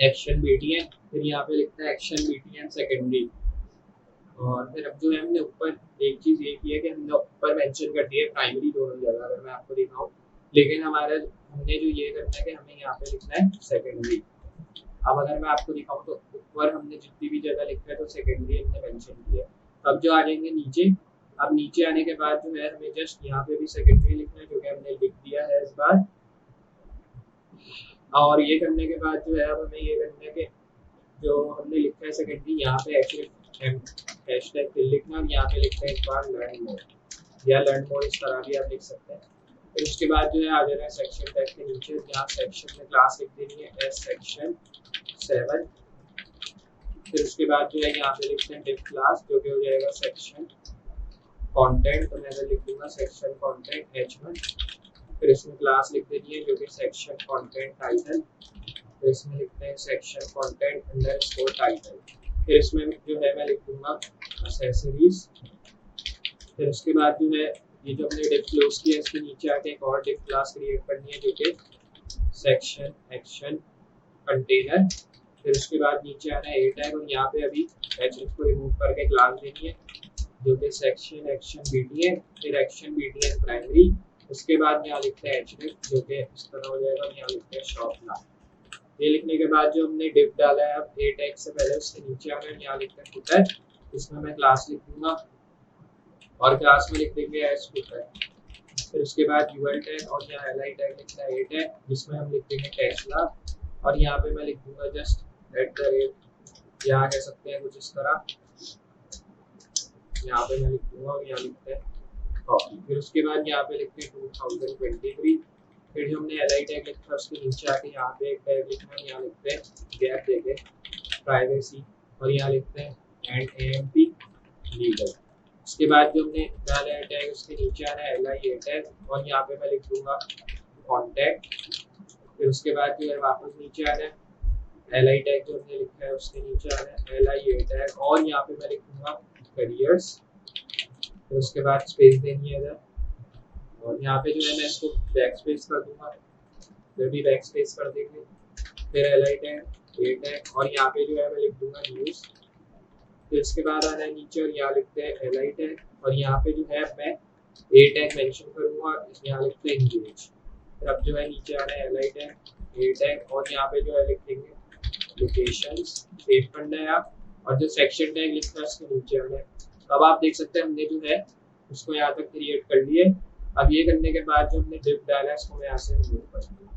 एक्शन BTN। फिर यहाँ पे लिखता है एक्शन BTN सेकेंडरी। और फिर अब जो है हमने ऊपर एक चीज़ ये की है कि हमने ऊपर मेंशन कर दिया है प्राइमरी दोनों जगह अगर मैं आपको दिखाऊं, लेकिन हमने जो ये करना है कि हमें यहाँ पे लिखना है सेकेंडरी। अब अगर मैं आपको दिखाऊं तो ऊपर हमने जितनी भी जगह लिखा है तो सेकेंडरी हमने मेंशन किया है। अब जो आ जाएंगे नीचे, अब नीचे आने के बाद जो है हमें जस्ट यहाँ पे भी सेकेंडरी लिखना है जो कि हमने लिख दिया है इस बार। और ये करने के बाद जो है अब हमें ये करना है कि जो हमने लिखा है सेकेंडरी यहाँ पे एक्चुअली हैशटैग फिर लिखना और यहाँ पे लिखते हैं एक बार लर्न मोर। या लर्न मोर इस तरह भी आप लिख सकते हैं। फिर उसके बाद जो है आ जाना है सेक्शन टैग के नीचे, यहाँ सेक्शन में क्लास लिख देनी है एस सेक्शन 7। फिर उसके बाद जो है यहाँ पे लिखते हैं डिफ क्लास जो कि हो जाएगा सेक्शन कंटेंट, तो मैं लिख दूंगा सेक्शन कंटेंट H1। फिर इसमें क्लास लिख देनी है जो कि सेक्शन कंटेंट टाइटल, फिर इसमें लिखते हैं सेक्शन कंटेंट अंडरस्कोर टाइटल। फिर इसमें जो है मैं लिख दूंगा एक्सेसरीज। फिर उसके बाद जो है ये जो हमने डिफ क्लोज किया इसके नीचे आके एक और डिफ क्लास क्रिएट करनी है जो कि सेक्शन एक्शन कंटेनर। फिर उसके बाद नीचे आना है ए टैग और यहाँ पे अभी एचएस को रिमूव करके क्लास देनी है जो कि सेक्शन एक्शन बीटीएन, फिर एक्शन बीटीएन प्राइमरी। उसके बाद यहाँ लिखते हैं एचडिफ जो कि इस तरह हो जाएगा, यहाँ लिखते हैं शॉप नाम। ये लिखने के बाद जो हमने डिफ डाला है अब ए टैग से पहले उसके नीचे आना है, यहाँ लिखते हैं फुटर, इसमें मैं क्लास लिख दूंगा और क्लास में लिख देंगे एस फुटर। फिर उसके बाद यूएल टैग और यहाँ एलआई टैग लिखना है ए टैग जिसमें हम लिख देंगे टेस्ला और यहाँ पे मैं लिख दूंगा जस्ट @ यहाँ कह सकते हैं कुछ इस तरह, यहाँ पे मैं लिख दूंगा और यहाँ लिखते हैं कॉपी। फिर उसके बाद यहाँ पे लिखते हैं 2023। फिर जो हमने एलआई टैग लिखा उसके नीचे आके यहाँ पे एक टैग लिखना है, यहाँ लिखते हैं गैप देके प्राइवेसी और यहाँ लिखते हैं एंड एएमपी लीगल। उसके बाद जो हमने डाला है टैग उसके नीचे आना है एलआई टैग और यहाँ पे मैं लिख दूंगा कॉन्टैक्ट। फिर उसके बाद जो है वापस नीचे आना है एलआई टैग जो हमने लिखा है उसके नीचे आना है एलआई टैग और यहाँ पे मैं लिख दूंगा करियर्स। फिर उसके बाद स्पेस देनी है इधर और यहाँ पे जो है मैं इसको बैक स्पेस कर दूंगा, फिर भी बैक स्पेस कर देंगे। फिर एलआई टैग ए टैग और यहाँ पे जो है मैं लिख दूंगा न्यूज़। फिर उसके बाद आना है नीचे और यहाँ लिखते हैं एलआई टैग और यहाँ पे जो है मैं ए टैग मेंशन करूंगा, यहाँ लिखते हैं इंगेज। फिर अब जो है नीचे आना है एलआई टैग ए टैग और यहाँ पे जो है लिख देंगे लोकेशंस, सेव करना है आप और जो सेक्शन टैग लिखा है उसके नीचे आना है। तो अब आप देख सकते हैं हमने जो है उसको यहाँ तक क्रिएट कर लिए। अब ये करने के बाद जो हमने डिफ डाला है उसको मैं यहाँ से रिमूव कर दूंगा।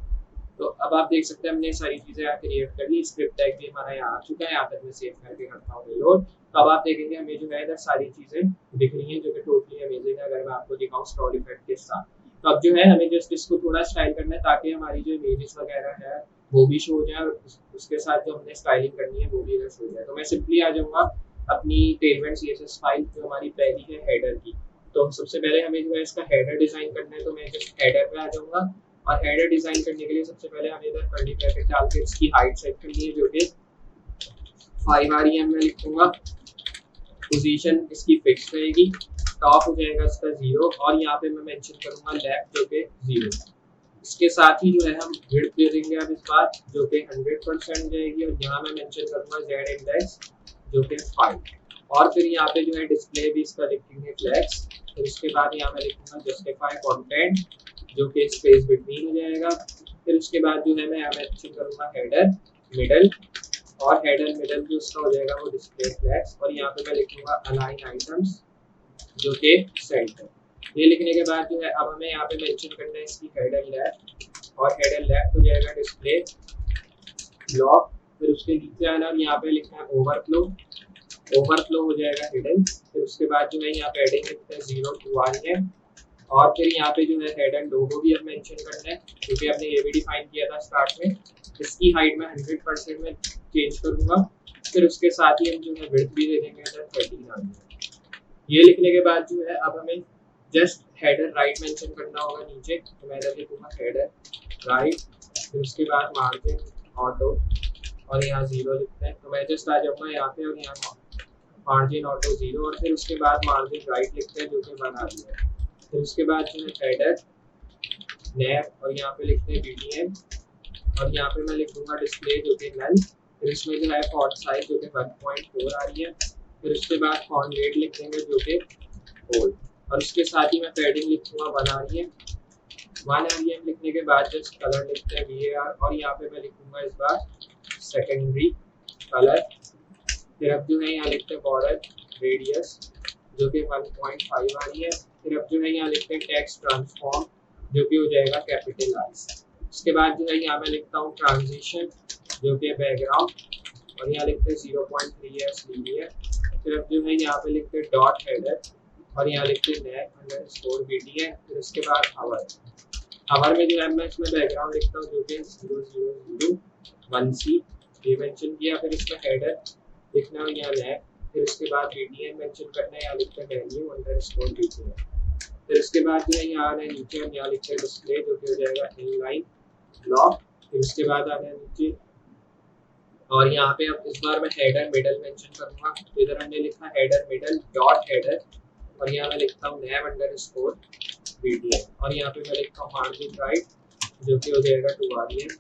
तो अब आप देख सकते हैं हमने सारी चीजें यहाँ क्रिएट कर ली, स्क्रिप्ट टैग भी हमारा यहाँ आ चुका है, यहाँ तक मैं सेव करके करता हूँ रिलोड। तो अब आप देखेंगे हमें जो है इधर सारी चीजें दिख रही हैं जो कि टोटली अमेजिंग है अगर मैं आपको दिखाऊँ स्क्रॉल इफेक्ट के साथ। तो अब जो है हमें जस्ट इसको थोड़ा स्टाइल करना है ताकि हमारी जो इमेजेस वगैरह है वो भी शो हो जाए और उसके साथ जो हमने स्टाइलिंग करनी है वो भी इधर शो हो जाए। तो मैं सिंपली आ जाऊँगा अपनी टेलमेंट CSS फाइल जो हमारी पहली है हेडर की। तो सबसे पहले हमें जो है इसका हेडर डिजाइन करना है, तो मैं जस्ट हेडर पे आ जाऊँगा और हेडर डिजाइन करने के लिए सबसे पहले हमें इधर कर्ली ब्रैकेट डाल के इसकी हाइट सेट करनी है जो कि 5 REM में लिखूंगा। पोजीशन इसकी फिक्स रहेगी, टॉप हो जाएगा इसका 0 और यहाँ पे मैं मेंशन करूंगा लेफ्ट जो कि 0। इसके साथ ही जो है हम विड्थ दे देंगे अब इस बार जो कि 100% जाएगी और यहाँ मैं मेंशन करूंगा Z इंडेक्स जो कि 5 और फिर यहाँ पे जो है डिस्प्ले भी इसका लिखेंगे फ्लैक्स। फिर उसके बाद यहाँ मैं लिखूंगा जस्टिफाई कंटेंट जो कि स्पेस बिटवीन हो जाएगा। फिर उसके बाद जो है मैं यहाँ मेंशन करूंगा हेडर मिडल और हेडर मिडल जो उसका हो जाएगा वो डिस्प्ले फ्लैक्स और यहाँ पे मैं लिखूंगा अलाइन आइटम्स जो कि सेंटर। ये लिखने के बाद जो है अब हमें यहाँ पे मेंशन करना है इसकी हेडर लेफ्ट और हेडर लेफ्ट हो जाएगा डिस्प्ले ब्लॉक। फिर उसके नीचे आना और यहाँ पे लिखना है ओवरफ्लो हो जाएगा हिडन। फिर उसके बाद जो है यहाँ पे हेडिंग लिखते हैं 0 to 1 है और फिर यहाँ पे जो है हेड एंड लोगो भी अब मेंशन करना है क्योंकि हमने ये भी डिफाइन किया था स्टार्ट में। इसकी हाइट में 100% में चेंज करूंगा। फिर उसके साथ ही हम जो है विड्थ भी दे देंगे इधर 13। ये लिखने के बाद जो है अब हमें जस्ट हेडर राइट मेंशन करना होगा नीचे, तो मैं इधर लिखूंगा हेडर राइट। फिर उसके बाद मार्जिन ऑटो और यहाँ 0 लिखते हैं, तो मैं जस्ट आ जाऊंगा यहाँ पे और यहाँ मार्जिन ऑटो 0 और फिर उसके बाद मार्जिन राइट लिखते हैं जो कि बना दिया है। फिर उसके बाद जो है हेडर नैप और यहाँ पे लिखते हैं BTN और यहाँ पे मैं लिख दूंगा डिस्प्ले जो कि नल। फिर इसमें जो है फॉन्ट साइज जो कि 1.4 आ रही है। फिर उसके बाद फॉन्ट वेट लिख देंगे जो कि बोल्ड और उसके साथ ही मैं पैडिंग लिखूंगा 1 REM। 1 REM लिखने के बाद जस्ट कलर लिखते हैं VAR और यहाँ पे मैं लिखूंगा इस बार सेकेंडरी कलर। फिर अब जो है यहाँ लिखते हैं बॉर्डर रेडियस जो कि 1.5 आ रही है। फिर अब जो है यहाँ लिखते हैं टेक्स्ट ट्रांसफॉर्म जो कि हो जाएगा कैपिटलाइज। उसके बाद जो है यहाँ मैं लिखता हूँ ट्रांजिशन जो कि बैकग्राउंड और यहाँ लिखते हैं 0.3s लीनियर। फिर अब जो है यहाँ पे लिखते हैं डॉट हेडर और यहाँ लिखते हैं net_btn, फिर उसके बाद आवर में जो है मैं इसमें बैकग्राउंड लिखता हूँ जो कि 0001C ये मेंशन किया, फिर इसमें हेडर लिखना है यहाँ net, फिर उसके बाद btn मेंशन करना है, यहाँ लिखते हैं value_btn, फिर उसके बाद जो है यहाँ आना है नीचे, हम यहाँ लिखते हैं डिस्प्ले जो कि हो जाएगा inline ब्लॉक, फिर उसके बाद आना है नीचे और यहाँ पे अब इस बार मैं हेडर मिडल मेंशन करूंगा, तो इधर हमने लिखा हेडर मिडल डॉट हेडर और यहाँ मैं लिखता हूँ nav_btn और यहाँ पे मैं लिखता हूँ मार्जिन राइट जो कि हो जाएगा 2rem।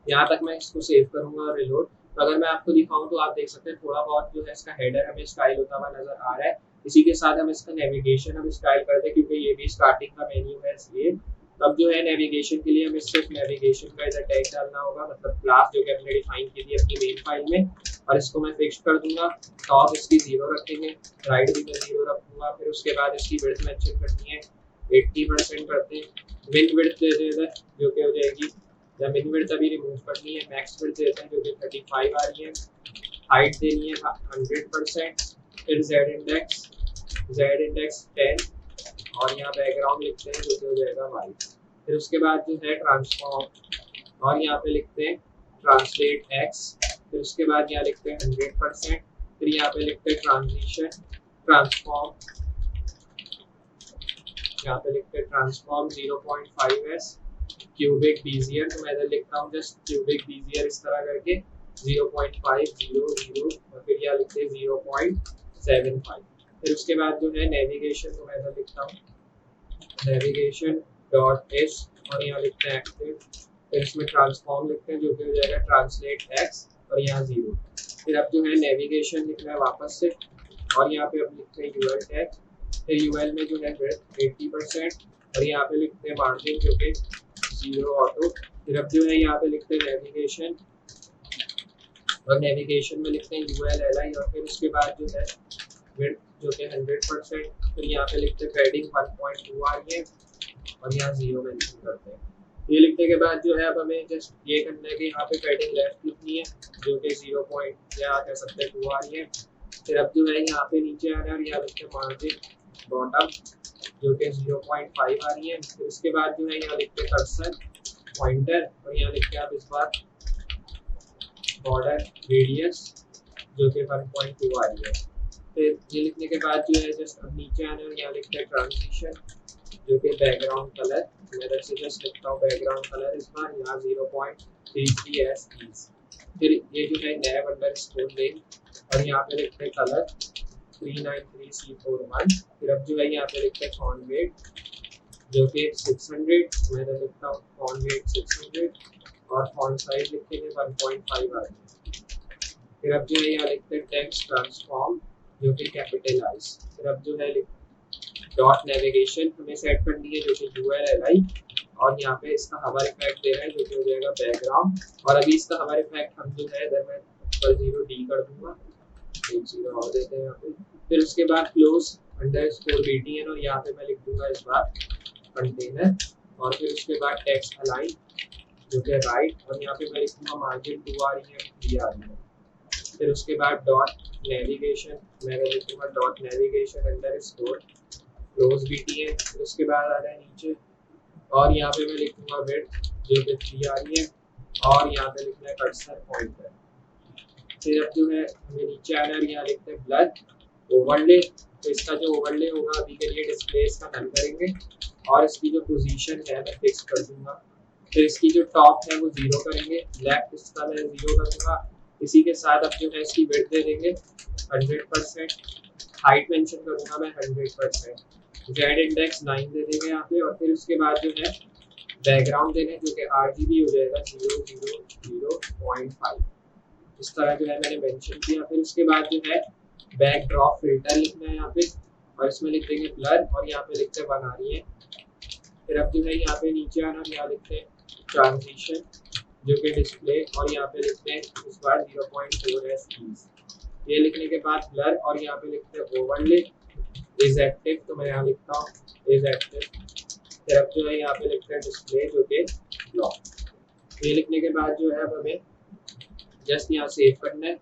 यहाँ तक मैं इसको सेव करूंगा और रिलोड। तो अगर मैं आपको दिखाऊं तो आप देख सकते हैं थोड़ा बहुत जो है इसका हेडर हमें स्टाइल होता हुआ नजर आ रहा है। इसी के साथ हम इसका नेविगेशन हम स्टाइल करते हैं क्योंकि ये भी स्टार्टिंग का मेन्यू है इसलिए। तब जो है नेविगेशन के लिए हमें सिर्फ नेविगेशन का इधर टैग डालना होगा, मतलब क्लास जो कि हमने डिफाइन की थी अपनी मेन फाइल में, और इसको मैं फिक्स कर दूंगा। टॉप इसकी 0 रखेंगे, राइट भी मैं 0 रखूंगा, फिर उसके बाद इसकी विड्थ मेंशन करनी है 80% करते हैं, मिन विड्थ दे देते हैं जो कि हो जाएगी, या मिन विड्थ अभी रिमूव करनी है, मैक्स विड्थ देते हैं जो कि 35 आ रही है, हाइट देनी है 100%, फिर z इंडेक्स 10 और यहाँ बैकग्राउंड लिखते हैं जो कि हो जाएगा वाइट। फिर उसके बाद जो है ट्रांसफॉर्म और यहाँ पे लिखते हैं ट्रांसलेट x, फिर उसके बाद यहाँ लिखते हैं 100%, फिर यहाँ पे लिखते हैं ट्रांजिशन ट्रांसफॉर्म, यहाँ पे लिखते हैं ट्रांसफॉर्म 0.5s क्यूबिक बीजियर, तो मैं इधर लिखता हूँ जस्ट क्यूबिक बीजियर इस तरह करके 0.500 और फिर यहाँ लिखते हैं 0.75। फिर उसके बाद जो है नेविगेशन, तो मैं इधर लिखता हूँ नेविगेशन डॉट एस और यहाँ लिखते हैं एक्टिव, फिर इसमें ट्रांसफॉर्म लिखते हैं जो कि हो जाएगा ट्रांसलेट एक्स और यहाँ 0। फिर अब जो है नेविगेशन लिखना है वापस से और यहाँ पे अब लिखते हैं यूएल टैग, फिर यूएल में जो है 80% और यहाँ पे लिखते हैं मार्जिन जो कि 0 ऑटो। फिर अब जो है यहाँ पे लिखते हैं नेविगेशन और नेविगेशन में लिखते हैं ULLI और फिर उसके बाद जो है विड्थ जो कि 100%, फिर यहाँ पे लिखते हैं पैडिंग 1.2 आ रही है और यहाँ 0 मेंशन करते हैं। ये लिखने के बाद जो है अब हमें जस्ट ये करना है कि यहाँ पे पैडिंग लेफ्ट लिखनी है जो कि 0 या कह सकते हैं 2 आ रही है। फिर अब जो है यहाँ पे नीचे आना है और यहाँ लिखते हैं मार्जिन बॉटम जो कि 0.5 आ रही है। फिर उसके बाद जो है यहाँ लिखते हैं कर्सर पॉइंटर और यहाँ लिखते हैं आप इस बार बॉर्डर रेडियस जो कि 1.2 आ रही है। फिर ये लिखने के बाद जो है जस्ट अब नीचे आने और यहाँ लिखते हैं ट्रांजिशन जो कि बैकग्राउंड कलर, मैं इधर से जस्ट लिखता हूँ बैकग्राउंड कलर इस बार यहाँ 0.33s प्लीज। फिर ये जो है nav_name और यहाँ पे लिखते हैं कलर 393C41। फिर अब जो है यहाँ पे लिखते हैं फॉन्ट वेट जो कि 600, मैं इधर लिखता हूँ फॉन्ट वेट 600 और फॉन्ट साइज लिखेंगे 1.5 आ रही है। फिर अब जो है यहाँ लिखते हैं टेक्स्ट ट्रांसफॉर्म जो कि कैपिटलाइज। फिर अब जो है डॉट नेविगेशन हमें सेट करनी है जो कि ULLI और यहाँ पे इसका हवर इफेक्ट दे रहा है जो कि हो जाएगा बैकग्राउंड और अभी इसका हवर इफेक्ट हम जो है इधर मैं 0D कर दूंगा, 0 और देते हैं यहाँ पे। फिर उसके बाद close_btn और यहाँ पे मैं लिख दूंगा इस बार कंटेनर और फिर उसके बाद टेक्स्ट अलाइन जो कि राइट और यहाँ पे मैं लिखूंगा मार्जिन 2 आ रही है 3 आ रही है। फिर उसके बाद डॉट नेविगेशन मैं लिखूंगा dot navigation underscore close btn, फिर उसके बाद आ रहा है नीचे और यहाँ पे मैं लिखूंगा विड्थ जो कि 3 आ रही है और यहाँ पे लिखना है कर्सर पॉइंटर। फिर अब जो है हमें नीचे आना है यहाँ लिखते हैं ब्लर ओवरले, तो इसका जो ओवरले होगा अभी के लिए डिस्प्ले इसका नल करेंगे और इसकी जो पोजीशन है मैं फिक्स कर दूंगा। फिर इसकी जो टॉप है वो 0 करेंगे, लेफ्ट इसका मैं 0 करूंगा। इसी के साथ अब जो है इसकी विड्थ दे देंगे 100%, हाइट मेंशन करूंगा मैं 100%, z इंडेक्स 9 दे देंगे यहाँ पे और फिर उसके बाद जो है बैकग्राउंड देने जो कि RGB हो जाएगा 000.5 इस तरह जो है मैंने मेंशन किया। फिर उसके बाद जो है बैकड्रॉप फिल्टर लिखना है यहाँ पे और इसमें लिख देंगे ब्लर और यहाँ पे लिखते हैं 1 आ रही है। फिर अब जो है यहाँ पे नीचे आना यहाँ लिखते हैं ट्रांजिशन जो कि डिस्प्ले और यहाँ पे लिखते हैं इस बार 0.4s प्लीज। ये लिखने के बाद ब्लर और यहाँ पे लिखते हैं ओवरले इज एक्टिव, तो मैं यहाँ लिखता हूँ इज एक्टिव। फिर अब जो है यहाँ पे लिखते हैं डिस्प्ले जो कि ब्लॉक। ये लिखने के बाद जो है अब हमें जस्ट यहाँ सेव करना है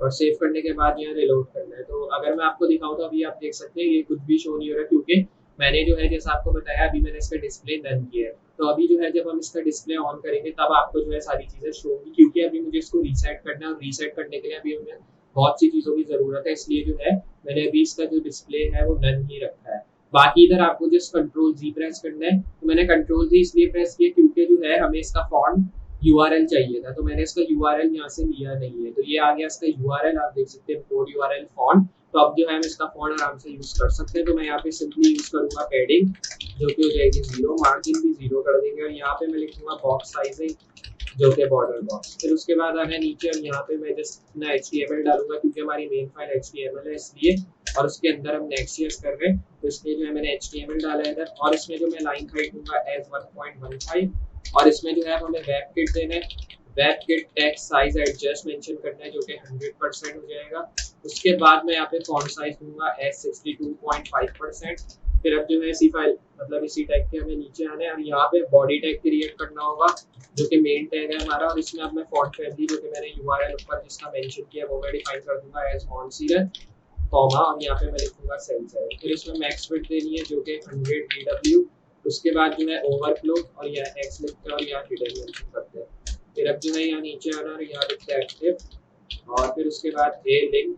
और सेव करने के बाद यहाँ रिलोड करना है। तो अगर मैं आपको दिखाऊँ तो अभी आप देख सकते हैं ये कुछ भी शो नहीं हो रहा, क्योंकि मैंने जो है जैसा आपको बताया अभी मैंने इसका डिस्प्ले डन किया है। तो अभी जो है जब हम इसका डिस्प्ले ऑन करेंगे तब आपको जो है सारी चीज़ें शो होंगी, क्योंकि अभी मुझे इसको रीसेट करना है और रीसेट करने के लिए अभी हमें बहुत सी चीज़ों की ज़रूरत है, इसलिए जो है मैंने अभी इसका जो डिस्प्ले है वो डन ही रखा है। बाकी इधर आपको जस्ट कंट्रोल जी प्रेस करना है। तो मैंने कंट्रोल जी इसलिए प्रेस किया क्योंकि जो है हमें इसका फॉन्ट URL चाहिए था, तो मैंने इसका URL यहाँ से लिया नहीं है। तो ये आ गया इसका URL, आप देख सकते हैं कोड URL फॉन्ट। तो अब जो है हम इसका फॉन्ट आराम से यूज कर सकते हैं। तो मैं यहाँ पे सिंपली यूज करूंगा पैडिंग, जो कि हो जाएगी 0, मार्जिन भी 0 कर देंगे और यहाँ पे मैं लिखूंगा बॉक्स साइजिंग, जो कि बॉर्डर बॉक्स। फिर उसके बाद आना नीचे और यहाँ पे मैं जस्ट अपना HTML डालूंगा, क्योंकि हमारी मेन फाइल HTML है इसलिए, और उसके अंदर हम नेक्स्ट कर रहे हैं तो इसलिए जो है मैंने HTML डाला है इधर। और इसमें जो मैं लाइन हाइट दूंगा एज 1.15 और इसमें जो है हमें वेब किट देना है। Web kit text size adjust mention करना है, जो कि 100% हो जाएगा। उसके बाद मैं यहाँ पे फॉन्ट साइज दूंगा एज 62.5%। फिर अब जो है इसी फाइल मतलब इसी टैग के हमें नीचे आना है और यहाँ पे बॉडी टैग क्रिएट करना होगा, जो कि मेन टैग है हमारा। और इसमें अब मैं फॉन्ट फैमिली जो कि मैंने URL ऊपर जिसका मेंशन किया वो मैं डिफाइन कर दूंगा एज मॉन्सीलर कॉमा, और यहाँ पे मैं लिखूंगा सेंस है। फिर इसमें मैक्स विड्थ देनी है जो कि 100 DW। उसके बाद जो है ओवरफ्लो और यहाँ एक्स लिखते हैं और यहाँ हिडन मेंशन करते हैं। फिर अब जो है यहाँ नीचे आना और यहाँ लिखते हैं एक्टिव, और फिर उसके बाद ए लिंक,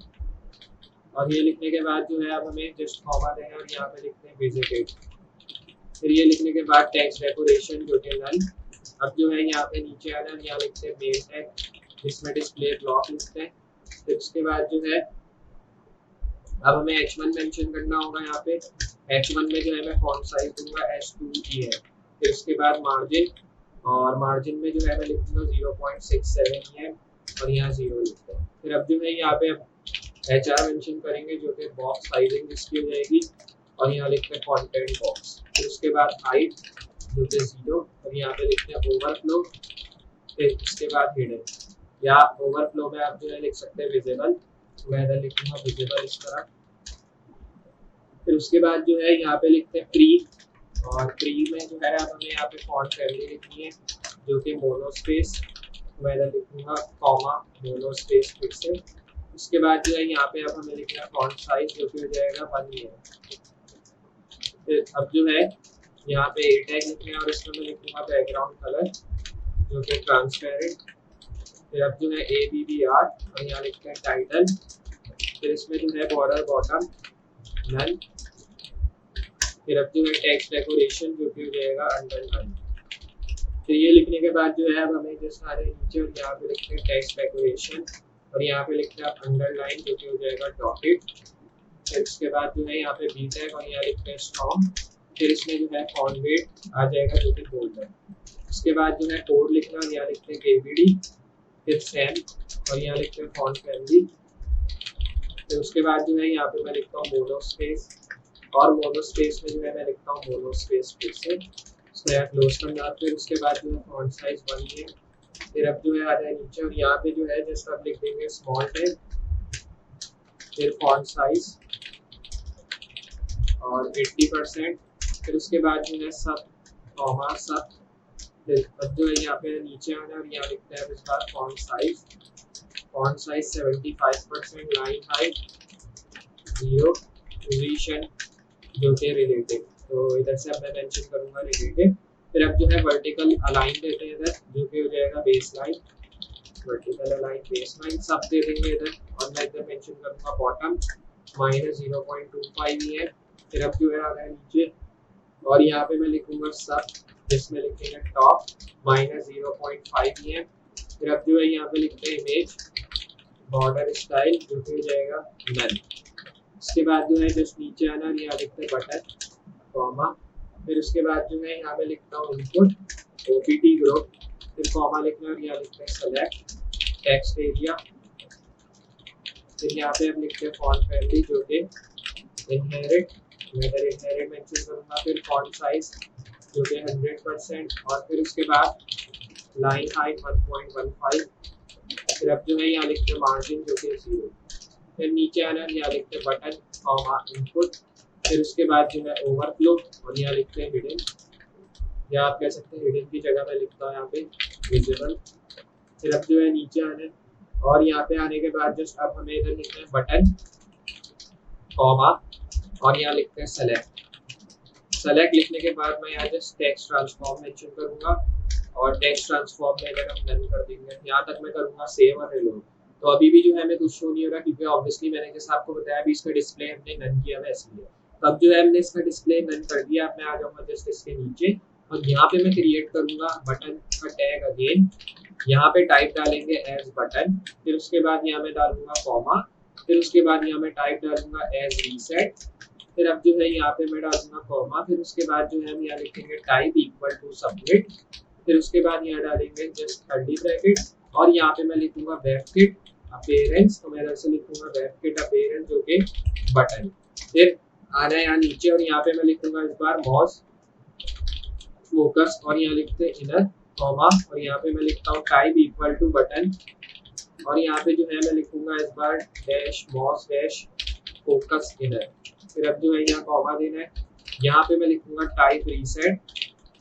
और ये लिखने के बाद जो है अब हमें जस्ट कॉमा देना और यहाँ पे लिखते हैं विजिटेड। फिर ये लिखने के बाद टेक्स्ट डेकोरेशन जो कि नल। अब जो है यहाँ पे नीचे आना और यहाँ लिखते हैं मेन टैग, जिसमें डिस्प्ले ब्लॉक लिखते हैं। फिर उसके बाद जो है अब हमें H1 मेंशन करना होगा। यहाँ पे H1 में जो है मैं फॉन्ट साइज दूंगा H2E है। फिर उसके बाद मार्जिन, और मार्जिन में जो है मैं लिखूंगा 0.67 है और यहाँ 0 लिखते हैं। फिर अब जो है यहाँ पे HR मेंशन करेंगे जो कि बॉक्स साइजिंग जिसकी हो जाएगी, और यहाँ लिखते हैं कंटेंट बॉक्स। फिर उसके बाद हाइट जो कि 0 और यहाँ पे लिखते हैं ओवरफ्लो। फिर उसके बाद हिडन, या ओवरफ्लो में आप जो है लिख सकते हैं विजिबल, मैं इधर लिखूंगा विजिबल इस तरह। फिर उसके बाद जो है यहाँ पे लिखते हैं प्री, और प्री में जो है अब हमें यहाँ पे फॉन्ट फैमिली लिखनी है जो कि मोनोस्पेस, मैं इधर लिखूंगा कॉमा मोनोस्पेस फिर से। उसके बाद जो है यहाँ पे अब हमें लिखना है फॉन्ट साइज जो कि हो जाएगा 1 है। फिर अब जो है यहाँ पे ए टैग लिखना है और इसमें मैं लिखूंगा बैकग्राउंड कलर जो कि ट्रांसपेरेंट। फिर अब जो है ABBR और यहाँ लिखते हैं टाइटल। फिर इसमें जो है बॉर्डर बॉटम नल। फिर अब जो है टेक्स्ट डेकोरेशन जो कि हो जाएगा अंडरलाइन। तो ये लिखने के बाद जो है अब हमें जो सारे नीचे और यहाँ पे लिखते हैं टेक्स्ट डेकोरेशन और यहाँ पे लिखते हैं अंडरलाइन जो कि हो जाएगा डॉटेड। फिर उसके बाद जो है यहाँ पे बी टैग और यहाँ लिखते हैं स्ट्रॉन्ग। फिर इसमें जो है फॉन्ट वेट आ जाएगा जो कि बोल्ड है। उसके बाद जो है कोड लिखना और यहाँ लिखते हैं KBD। फिर सेम और यहाँ लिखते हैं फॉन्ट फैमिली। फिर उसके बाद जो है यहाँ पे मैं लिखता हूँ मोनोस्पेस, और मोनोस्पेस में जो है मैं लिखता हूँ मोनोस्पेस फिर से उसको यहाँ क्लोज करना। फिर उसके बाद जो है फॉन्ट साइज 1 है। फिर अब जो है आ जाए नीचे और यहाँ पे जो है जस्ट आप लिख देंगे स्मॉल टैग, फिर फॉन्ट साइज और 80%। फिर उसके बाद जो है सब कॉमा सब। अब जो है यहाँ पे नीचे आना और यहाँ लिखते हैं इस बार font size 75%, line height 0, position जो कि रिलेटिव, तो इधर से अब मैं मेंशन करूंगा रिलेटिव। फिर अब जो है वर्टिकल अलाइन देते हैं इधर जो कि हो जाएगा base line, vertical align base line सब दे देंगे इधर, और मैं इधर मेंशन करूंगा बॉटम -0.25 ही है। फिर अब जो है आ रहा है नीचे और यहाँ पे मैं लिखूंगा सब जिसमें लिखेंगे टॉप -0.5 ही है। फिर अब जो है यहाँ पे लिखते हैं इमेज बॉर्डर स्टाइल जो कि हो जाएगा नन। उसके बाद जो है जस्ट नीचे आना और यहाँ लिखते हैं बटन कॉमा। फिर उसके बाद जो है यहाँ पे लिखता हूँ इनपुट OPT ग्रुप, फिर कॉमा लिखना और यहाँ लिखते हैं सेलेक्ट टेक्स्ट एरिया। फिर यहाँ पे हम लिखते हैं फॉन्ट फैमिली जो कि इनहेरिट, मैं इधर इनहेरिट मेंशन करूँगा। फिर फॉन्ट साइज जो कि 100%, और फिर उसके बाद लाइन हाइट 1.15। फिर अब जो है यहाँ लिखते हैं मार्जिन जो कि 0। फिर नीचे आना यहाँ लिखते हैं बटन कॉमा इनपुट। फिर उसके बाद जो है ओवरफ्लो और यहाँ लिखते हैं हिडन, या आप कह सकते हैं हिडन की जगह मैं लिखता हूँ यहाँ पे विजिबल। फिर अब जो है नीचे आना और यहाँ पे आने के बाद जस्ट अब हमें इधर लिखना है बटन कॉमा और यहाँ लिखते हैं सेलेक्ट। सेलेक्ट लिखने के बाद मैं यहाँ जस्ट टेक्स्ट ट्रांसफॉर्म मेंशन करूंगा और टेक्स्ट ट्रांसफॉर्म में अगर हम डन कर देंगे यहाँ तक मैं करूंगा सेव और रिलोड। तो अभी भी जो है हमें कुछ शो नहीं हो रहा क्योंकि ऑब्वियसली मैंने जैसे आपको बताया भी इसका डिस्प्ले हमने नन किया हुआ इसलिए। तो अब जो है हमने इसका डिस्प्ले नन कर दिया। अब मैं आ जाऊंगा जस्ट इसके नीचे और यहाँ पे मैं क्रिएट करूंगा बटन का टैग अगेन। यहाँ पे टाइप डालेंगे एज बटन, फिर उसके बाद यहाँ मैं डालूंगा कॉमा, फिर उसके बाद यहाँ मैं टाइप डालूंगा एज रीसेट, फिर अब जो है यहाँ पे मैं डालूंगा कॉमा, फिर उसके बाद जो है हम यहाँ लिखेंगे टाइप इक्वल टू सबमिट, फिर उसके बाद यहाँ डालेंगे जस्ट कर्ली ब्रैकेट और यहाँ पे मैं लिखूंगा वेबकिट अपीयरेंस। तो मैं इधर से लिखूंगा वेबकिट अपीयरेंस जो कि बटन। फिर आना है यहाँ नीचे और यहाँ पे मैं लिखूंगा इस बार मॉस फोकस और यहाँ लिखते हैं इनर कॉमा और यहाँ पे मैं लिखता हूँ टाइप इक्वल टू बटन और यहाँ पे जो है मैं लिखूंगा इस बार dash moz dash focus inner. फिर अब जो है यहाँ कॉमा देना है। यहाँ पे मैं लिखूंगा टाइप रीसेट,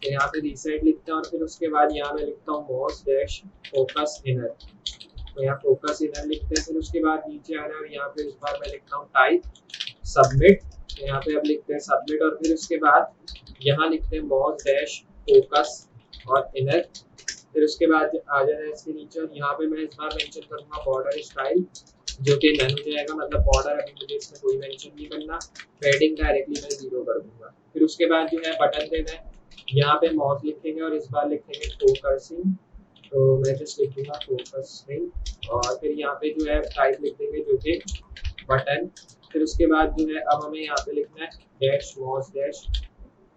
तो यहाँ पे रीसेट लिखता हूँ और फिर उसके बाद यहाँ मैं लिखता हूँ मॉस डैश फोकस इनर, तो यहाँ फोकस इनर लिखते हैं। फिर उसके बाद नीचे आना है और यहाँ पे इस बार मैं लिखता हूँ टाइप सबमिट, तो यहाँ पे अब लिखते हैं सबमिट और फिर उसके बाद यहाँ लिखते हैं मॉस डैश फोकस और इनर। फिर उसके बाद आ जाना है इसके नीचे और यहाँ पे मैं इस बार मेंशन करूंगा बॉर्डर स्टाइल जो कि नन हो जाएगा, मतलब बॉर्डर अभी मुझे इसमें कोई मेंशन नहीं करना, पैडिंग डायरेक्टली मैं 0 कर दूंगा। फिर उसके बाद जो है बटन देना है, यहाँ पे माउस लिखेंगे और इस बार लिखेंगे फोकसिंग, तो मैं जस्ट लिखूंगा फोकसिंग और फिर यहाँ पे जो है टाइप लिख देंगे जो कि बटन। फिर उसके बाद जो है अब हमें यहाँ पे लिखना है डैश माउस डैश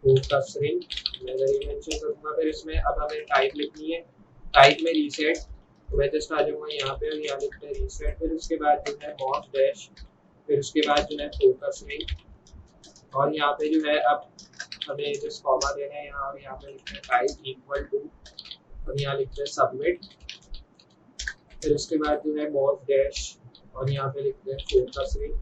फोकसिंग, मैं इधर मेंशन करूंगा। फिर इसमें अब हमें टाइप लिखनी है, टाइप में रीसेट, तो मैं जस्ट आ जाऊंगा यहाँ पे और यहाँ लिखते हैं रीसेट। फिर उसके बाद जो है माउस डैश, फिर उसके बाद जो है फोकसिंग और यहाँ पे जो है अब हमें जस्ट कॉमा देना है यहाँ और यहाँ पे लिखते हैं टाइप इक्वल टू और यहाँ लिखते हैं सबमिट। फिर उसके बाद जो है माउस डैश और यहाँ पे लिखते हैं फोकसिंग।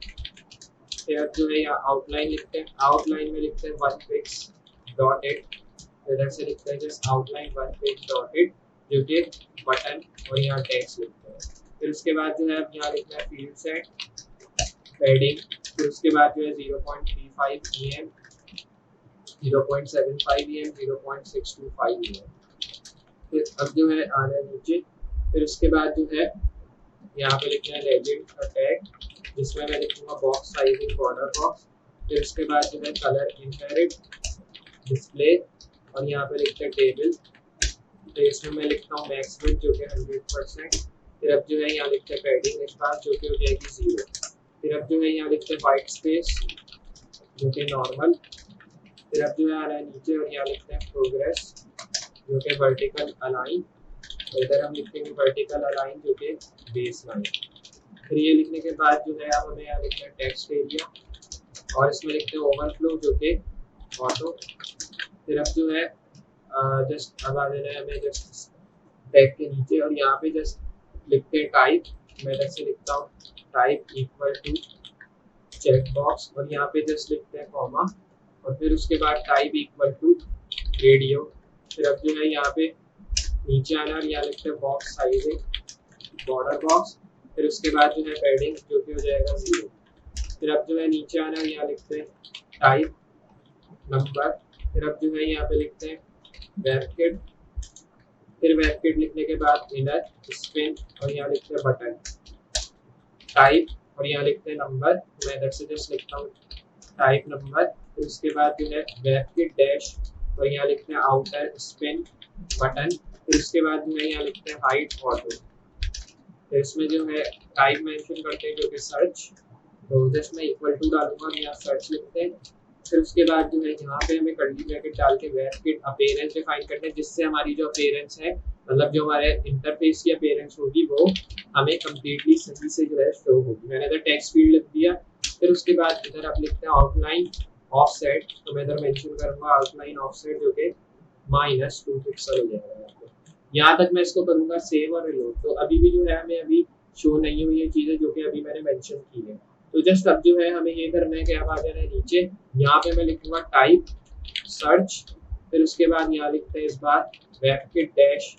फिर जो है यहाँ आउटलाइन लिखते हैं, आउटलाइन में लिखते हैं वन पिक्स डॉट इट, इधर से लिखते हैं just outline one pix dotted जो कि बटन और यहाँ टेक्स्ट लिखते हैं। फिर उसके बाद जो है यहाँ लिखना है फील्ड सेट पैडिंग, फिर उसके बाद जो है 0.35 EM 0.75 EM 0.625 EM। फिर अब जो है आना है नीचे, फिर उसके बाद जो है यहाँ पे लिखना है लेजेंड का टैग जिसमें मैं लिखूंगा बॉक्स साइजिंग बॉर्डर बॉक्स। फिर उसके बाद जो है कलर इनहेरिट डिस्प्ले और यहाँ पे लिखते हैं टेबल, तो इसमें मैं लिखता हूँ मैक्स विड्थ जो कि 100%। फिर अब जो है यहाँ लिखते हैं पैडिंग स्पेस जो कि हो जाएगी 0। फिर अब जो है यहाँ लिखते हैं वाइट स्पेस जो कि नॉर्मल। फिर अब जो है आ रहा है नीचे और यहाँ लिखते हैं प्रोग्रेस जो कि वर्टिकल अलाइन, तो इधर हम लिखेंगे वर्टिकल अलाइन जो कि बेस लाइन। फिर ये लिखने के बाद जो है अब हमें यहाँ लिखना है टेक्स्ट एरिया और इसमें लिखते हैं ओवरफ्लो जो कि ऑटो। फिर अब जो है जस्ट अब आ जाना है हमें जस्ट टैग के नीचे और यहाँ पे जस्ट लिखते हैं टाइप, मैं इधर से लिखता हूँ type equal to checkbox और यहाँ पे जस्ट लिखते हैं कॉमा और फिर उसके बाद टाइप इक्वल टू रेडियो। फिर अब जो है यहाँ पे नीचे आना और यहाँ लिखते हैं बॉक्स साइजिंग बॉर्डर बॉक्स, फिर उसके बाद जो है पैडिंग जो कि हो जाएगा 0। फिर अब जो है नीचे आना और यहाँ लिखते हैं टाइप नंबर, फिर अब जो है यहाँ पे लिखते हैं वेबकिट, फिर वेबकिट लिखने के बाद इनर स्पिन और यहाँ लिखते हैं बटन टाइप और यहाँ लिखते हैं नंबर, मैं इधर से जस्ट लिखता हूँ टाइप नंबर। फिर उसके बाद जो है वेबकिट डैश और यहाँ लिखते हैं आउटर स्पिन बटन, फिर उसके बाद जो है यहाँ लिखते हैं हाइट ऑटो। फिर इसमें जो है टाइप मेंशन करते हैं जो कि सर्च, तो जस्ट मैं इक्वल टू डालूंगा और यहाँ सर्च लिखते हैं। फिर उसके बाद जो है यहाँ पे हमें कर्ली ब्रैकेट डाल के वेबकिट अपीयरेंस डिफाइन करते हैं जिससे हमारी जो अपीयरेंस है मतलब जो हमारे इंटरफेस की अपीयरेंस होगी वो हमें कम्प्लीटली सही से जो है शो होगी। मैंने इधर टेक्स्ट फील्ड लिख दिया। फिर उसके बाद इधर आप लिखते हैं आउटलाइन ऑफसेट, तो मैं इधर मेंशन करूंगा आउटलाइन ऑफसेट जो कि -2 पिक्सल हो जाएगा। यहाँ तक मैं इसको करूंगा सेव और रिलोड। तो अभी भी जो है हमें अभी शो नहीं हुई है चीजें जो कि अभी मैंने मेंशन की है। तो जस्ट अब जो है हमें ये करना है कि अब आ जाना है नीचे, यहाँ पे मैं लिखूंगा टाइप सर्च, फिर उसके बाद यहाँ लिखते हैं इस बार वेबकिट डैश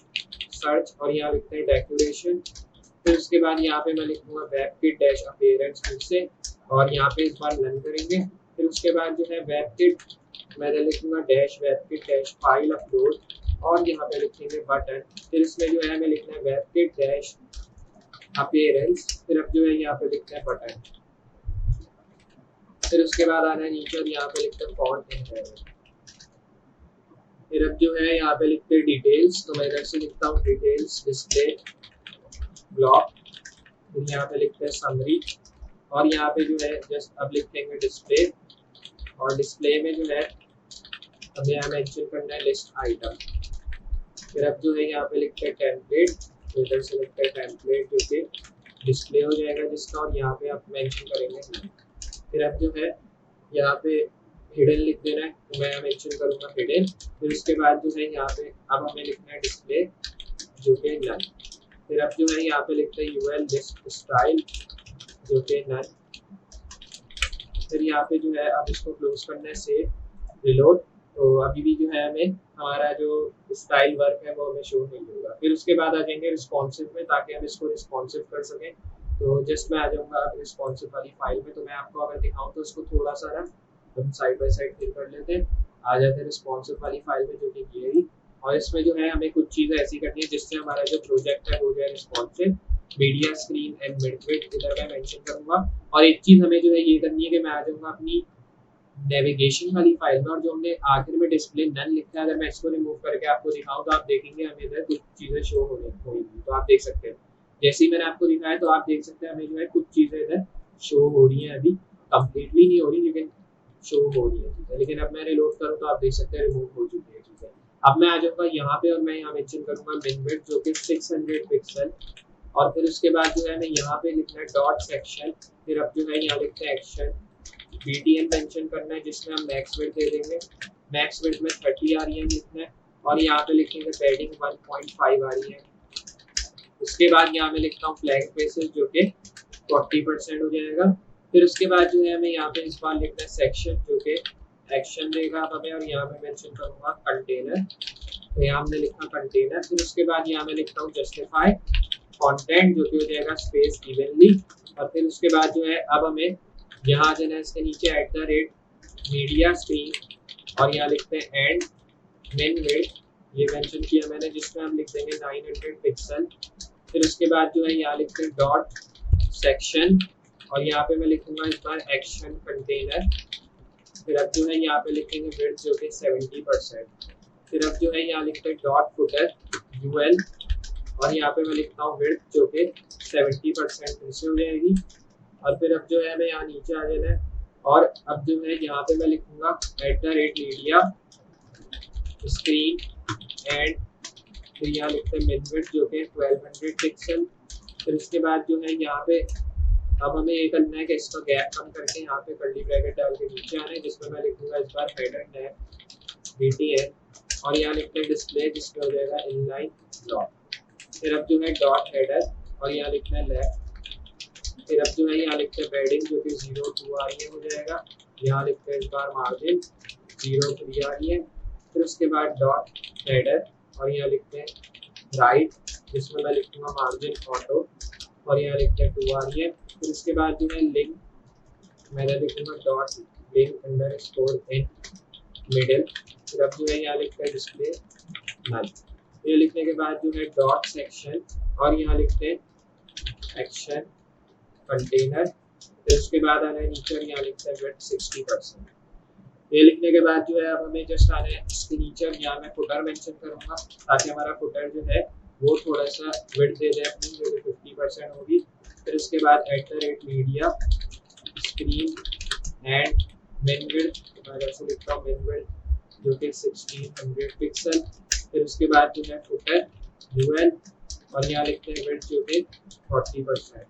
सर्च और यहाँ लिखते हैं डेकोरेशन। फिर उसके बाद यहाँ पे मैं लिखूंगा वेब किट डैश अपीयरेंस फिर से, और यहाँ पे इस बार रन करेंगे। फिर उसके बाद जो है वेब किट मैं लिखूंगा dash web kit dash file upload, और यहाँ पे लिखेंगे बटन। फिर इसमें जो है हमें लिखना है वेब किट डैश अपीयरेंस, फिर अब जो है यहाँ पे लिखना है बटन। फिर उसके बाद आना है नीचे और यहाँ पे लिखते हैं फॉन्ट एंड। फिर अब जो है यहाँ पे लिखते हैं डिटेल्स, तो मैं इधर से लिखता हूँ डिटेल्स डिस्प्ले ब्लॉक। फिर यहाँ पे लिखते हैं समरी, और यहाँ पे जो है जस्ट अब लिखेंगे डिस्प्ले, और डिस्प्ले में जो है हमें यहाँ मेंशन करना है लिस्ट आइटम। फिर अब जो है यहाँ पे लिखते हैं टेम्पलेट, तो इधर से लिखते हैं टेम्पलेट जो कि डिस्प्ले हो जाएगा जिसका, और यहाँ पे आप मेंशन करेंगे। फिर अब जो है यहाँ पे हिडन लिख देना है, तो मैं मेंशन करूँगा हिडन। फिर उसके बाद जो है यहाँ पे अब हमें लिखना है डिस्प्ले जो कि नन। फिर अब जो है यहाँ पे लिखते हैं यूएल लिस्ट स्टाइल जो कि नन। फिर यहाँ पे जो है अब इसको क्लोज करना है, सेव रिलोड। तो अभी भी जो है हमें हमारा जो स्टाइल वर्क है वो हमें शो नहीं होगा। फिर उसके बाद आ जाएंगे रिस्पॉन्सिव में, ताकि हम इसको रिस्पॉन्सिव कर सकें। तो जस्ट मैं आ जाऊँगा रिस्पॉन्सिव वाली फाइल में, तो मैं आपको अगर दिखाऊँ तो इसको थोड़ा सा ना हम साइड बाय साइड फिल कर लेते हैं। आ जाते हैं रिस्पॉन्सिव वाली फाइल में जो कि ये ही, और इसमें जो है हमें कुछ चीज़ें ऐसी करनी है जिससे हमारा जो प्रोजेक्ट है हो जाए रिस्पॉन्सिव। मीडिया स्क्रीन एंड मिडविड्थ इधर मैं मेंशन करूँगा। और एक चीज़ हमें जो है ये करनी है कि मैं आ जाऊँगा अपनी नेविगेशन वाली फाइल में, और जो हमने आखिर में डिस्प्ले नन लिखा है अगर मैं इसको रिमूव करके आपको दिखाऊं तो आप देखेंगे हमें इधर कुछ चीज़ें शो होंगी। तो आप देख सकते हैं जैसे ही मैंने आपको दिखाया, तो आप देख सकते हैं हमें जो है कुछ चीज़ें इधर शो हो रही हैं। अभी कंप्लीटली नहीं हो रही लेकिन शो हो रही है चीज़ें। लेकिन अब मैं रिलोड करूँ तो आप देख सकते हैं रिमूव हो चुकी है चीज़ें। अब मैं आ जाऊँगा यहाँ पे और मैं यहाँ मेंशन करूँगा मिनविड्थ जो कि 600 पिक्सल, और फिर उसके बाद जो है मैं यहाँ पे लिखना है डॉट सेक्शन। फिर अब जो है यहाँ लिखते हैं एक्शन BTN मेंशन करना है जिसमें हम मैक्स विड्थ दे देंगे। मैक्स विड्थ में 30 आ रही है लिखना है, और यहाँ पे लिखेंगे पैडिंग 1.5 आ रही है। उसके बाद यहाँ में लिखता हूँ फ्लैग फेसेस जो कि 40% हो जाएगा। फिर उसके बाद जो है हमें यहाँ पे इस बार लिखना है सेक्शन जो कि एक्शन देगा हमें, और यहाँ पे मेंशन करूँगा कंटेनर, तो यहाँ हमने लिखा कंटेनर। फिर उसके बाद यहाँ में लिखता हूँ जस्टिफाई कंटेंट जो कि हो जाएगा स्पेस इवनली। और फिर उसके बाद जो है अब हमें यहाँ जो है इसके नीचे @मीडिया स्क्रीन, और यहाँ लिखते हैं एंड मेन वेट ये मेंशन किया मैंने, जिसमें हम लिख देंगे 900 पिक्सल। फिर उसके बाद जो है यहाँ लिखते हैं डॉट सेक्शन, और यहाँ पे मैं लिखूंगा इस बार एक्शन कंटेनर। फिर अब जो है यहाँ पे लिखेंगे विड्थ जो कि 70%। फिर अब जो है यहाँ लिखते हैं डॉट फुटर UL, और यहाँ पे मैं लिखता हूँ विड्थ जो कि 70% फिर से हो जाएगी। और फिर अब जो है हमें यहाँ नीचे आ जाना है, और अब जो है यहाँ पे मैं लिखूंगा @मीडिया स्क्रीन एंड, फिर यहाँ लिखते हैं मिनविड्थ जो कि 1200 पिक्सल। फिर उसके बाद जो है यहाँ पे अब हमें ये करना है कि इसका गैप कम करके यहाँ पे कर्ली ब्रैकेट डाल के नीचे आना है, जिसमें मैं लिखूंगा इस बार हेडर टैग BTN, और यहाँ लिखते हैं डिस्प्ले जिसमें हो जाएगा इनलाइन डॉट। फिर अब जो है डॉट हेडर, और यहाँ लिखना है लेफ्ट। फिर अब जो है यहाँ लिखते हैं पैडिंग जो कि 0.2 आ रही है हो जाएगा। यहाँ लिखते हैं इस बार मार्जिन 0.3 आ रही है। फिर उसके बाद डॉट हेडर, और यहाँ लिखते हैं राइट जिसमें मैं लिखूंगा मार्जिन ऑटो, और यहाँ लिखते हैं 2 आ रही है। फिर उसके बाद जो है लिंक मैं लिखूंगा डॉट लिंक _in मिडिल। फिर अब जो है यहाँ लिखते हैं डिस्प्ले नल। ये लिखने के बाद जो है डॉट सेक्शन, और यहाँ लिखते हैं एक्शन कंटेनर। फिर उसके बाद आना है नीचे और यहाँ लिखते हैं विड्थ 60%। ये लिखने के बाद जो है अब हमें जस्ट आना है इसके नीचे, और यहाँ मैं फुटर मेंशन करूँगा ताकि हमारा फुटर जो है वो थोड़ा सा विड्थ दे दे अपनी जो कि 50% होगी। फिर उसके बाद @मीडिया स्क्रीन एंड मिनविड्थ, मैं जैसे लिखता हूँ मिनविड्थ जो कि 1600 पिक्सल। फिर उसके बाद जो है फुटर UL, और यहाँ लिखते हैं विड्थ जो कि 40%।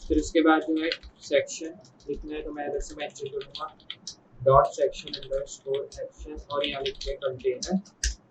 फिर उसके बाद जो है सेक्शन लिखना है, तो मैं इधर से मेंशन करूँगा डॉट सेक्शन _ एक्शन, और यहाँ लिखते हैं कंटेनर,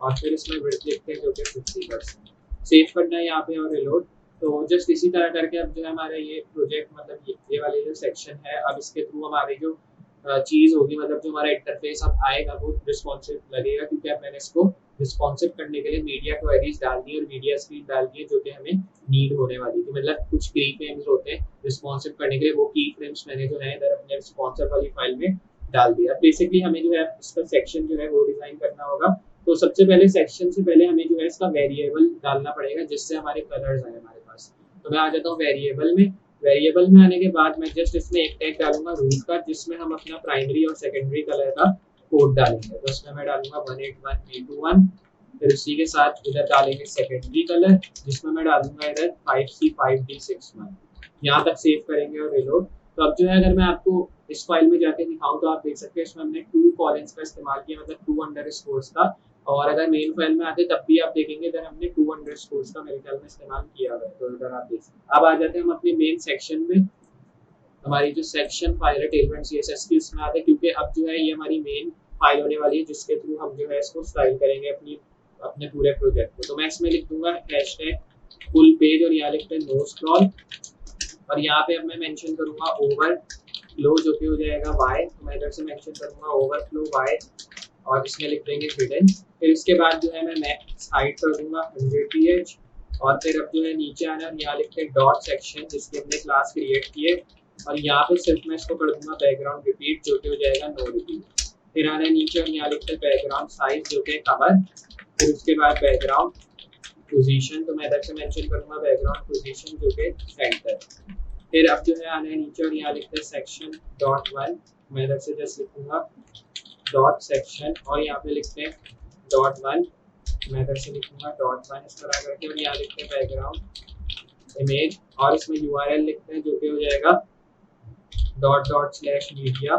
और फिर इसमें विड्थ लिखते हैं जो कि 50%। सेव करना है यहाँ पे और रिलोड। तो जस्ट इसी तरह करके अब जो है हमारा ये प्रोजेक्ट मतलब ये वाले जो सेक्शन है, अब इसके थ्रू हमारी जो चीज़ होगी मतलब जो हमारा इंटरफेस अब आएगा वो रिस्पॉन्सिव लगेगा, क्योंकि अब मैंने इसको रिस्पॉन्सिव करने के लिए मीडिया क्वेरीज डालनी है और मीडिया स्क्रीन डालनी है जो कि हमें नीड होने वाली थी। मतलब कुछ की फ्रेम्स होते हैं रिस्पॉन्सिव करने के लिए, वो की फ्रेम्स मैंने जो है इधर अपने रिस्पॉन्सिव वाली फाइल में डाल दिया। बेसिकली हमें जो है इसका सेक्शन जो है वो डिजाइन करना होगा। तो सबसे पहले सेक्शन से पहले हमें जो है इसका वेरिएबल डालना पड़ेगा जिससे हमारे कलर्स आए हमारे पास। तो मैं आ जाता हूँ वेरिएबल में। वेरिएबल में आने के बाद मैं जस्ट इसमें एक टैग डालूंगा रूट का, जिसमें हम अपना प्राइमरी और सेकेंडरी कलर का कोड डालेंगे। तो उसमें मैं डालूंगा 181B21, फिर उसी के साथ इधर डालेंगे सेकेंडरी कलर जिसमें मैं डालूंगा इधर 5C5D61। यहाँ तक सेव करेंगे और रिलोड। तो अब जो है अगर मैं आपको इस फाइल में जाके दिखाऊं तो आप देख सकते हैं इसमें हमने 2 कॉलम्स का इस्तेमाल किया, मतलब 2 अंडरस्कोर्स का। और अगर मेन फाइल में आते तब भी आप देखेंगे इधर हमने 2 अंडरस्कोर्स का मेरे ख्याल में इस्तेमाल किया हुआ है। तो इधर आप देख सकते हैं। अब आ जाते हैं हम अपने मेन सेक्शन में। हमारी जो सेक्शन फाइल है टेलमेंट CSS की, इसमें आते हैं क्योंकि अब जो है ये हमारी मेन फाइल होने वाली है जिसके थ्रू हम जो है इसको स्टाइल करेंगे अपने पूरे प्रोजेक्ट को। तो मैं इसमें लिख दूंगा #फुल पेज और यहाँ लिखते हैं नो स्क्रॉल, और यहाँ पे अब मैं मेंशन करूंगा ओवरफ्लो जो कि हो जाएगा y। तो मैं इधर से मेंशन करूंगा ओवरफ्लो y और इसमें लिख देंगे हिडन। फिर इसके बाद जो है मैं मैक्स हाइट कर दूंगा 100 ph, और फिर अब जो है नीचे आना और यहाँ लिखते हैं डॉट सेक्शन जिसकी हमने क्लास क्रिएट की है, और यहाँ पे सिर्फ मैं इसको कर दूंगा बैकग्राउंड रिपीट जो कि हो जाएगा नो रिपीट। फिर आना नीचे और यहाँ लिखते हैं बैकग्राउंड साइज जो कि कवर। फिर उसके बाद बैकग्राउंड पोजीशन, तो मैं इधर से मेंशन करूंगा बैकग्राउंड पोजीशन जो कि सेंटर। फिर अब जो है आना है नीचे और यहाँ लिखते हैं सेक्शन डॉट 1, मैं इधर से जस्ट लिखूंगा डॉट सेक्शन और यहाँ पे लिखते हैं डॉट 1, मैं इधर से लिखूंगा डॉट 1 इस तरह करके, और यहाँ लिखते हैं बैकग्राउंड इमेज और इसमें URL लिखते हैं जो कि हो जाएगा ./media,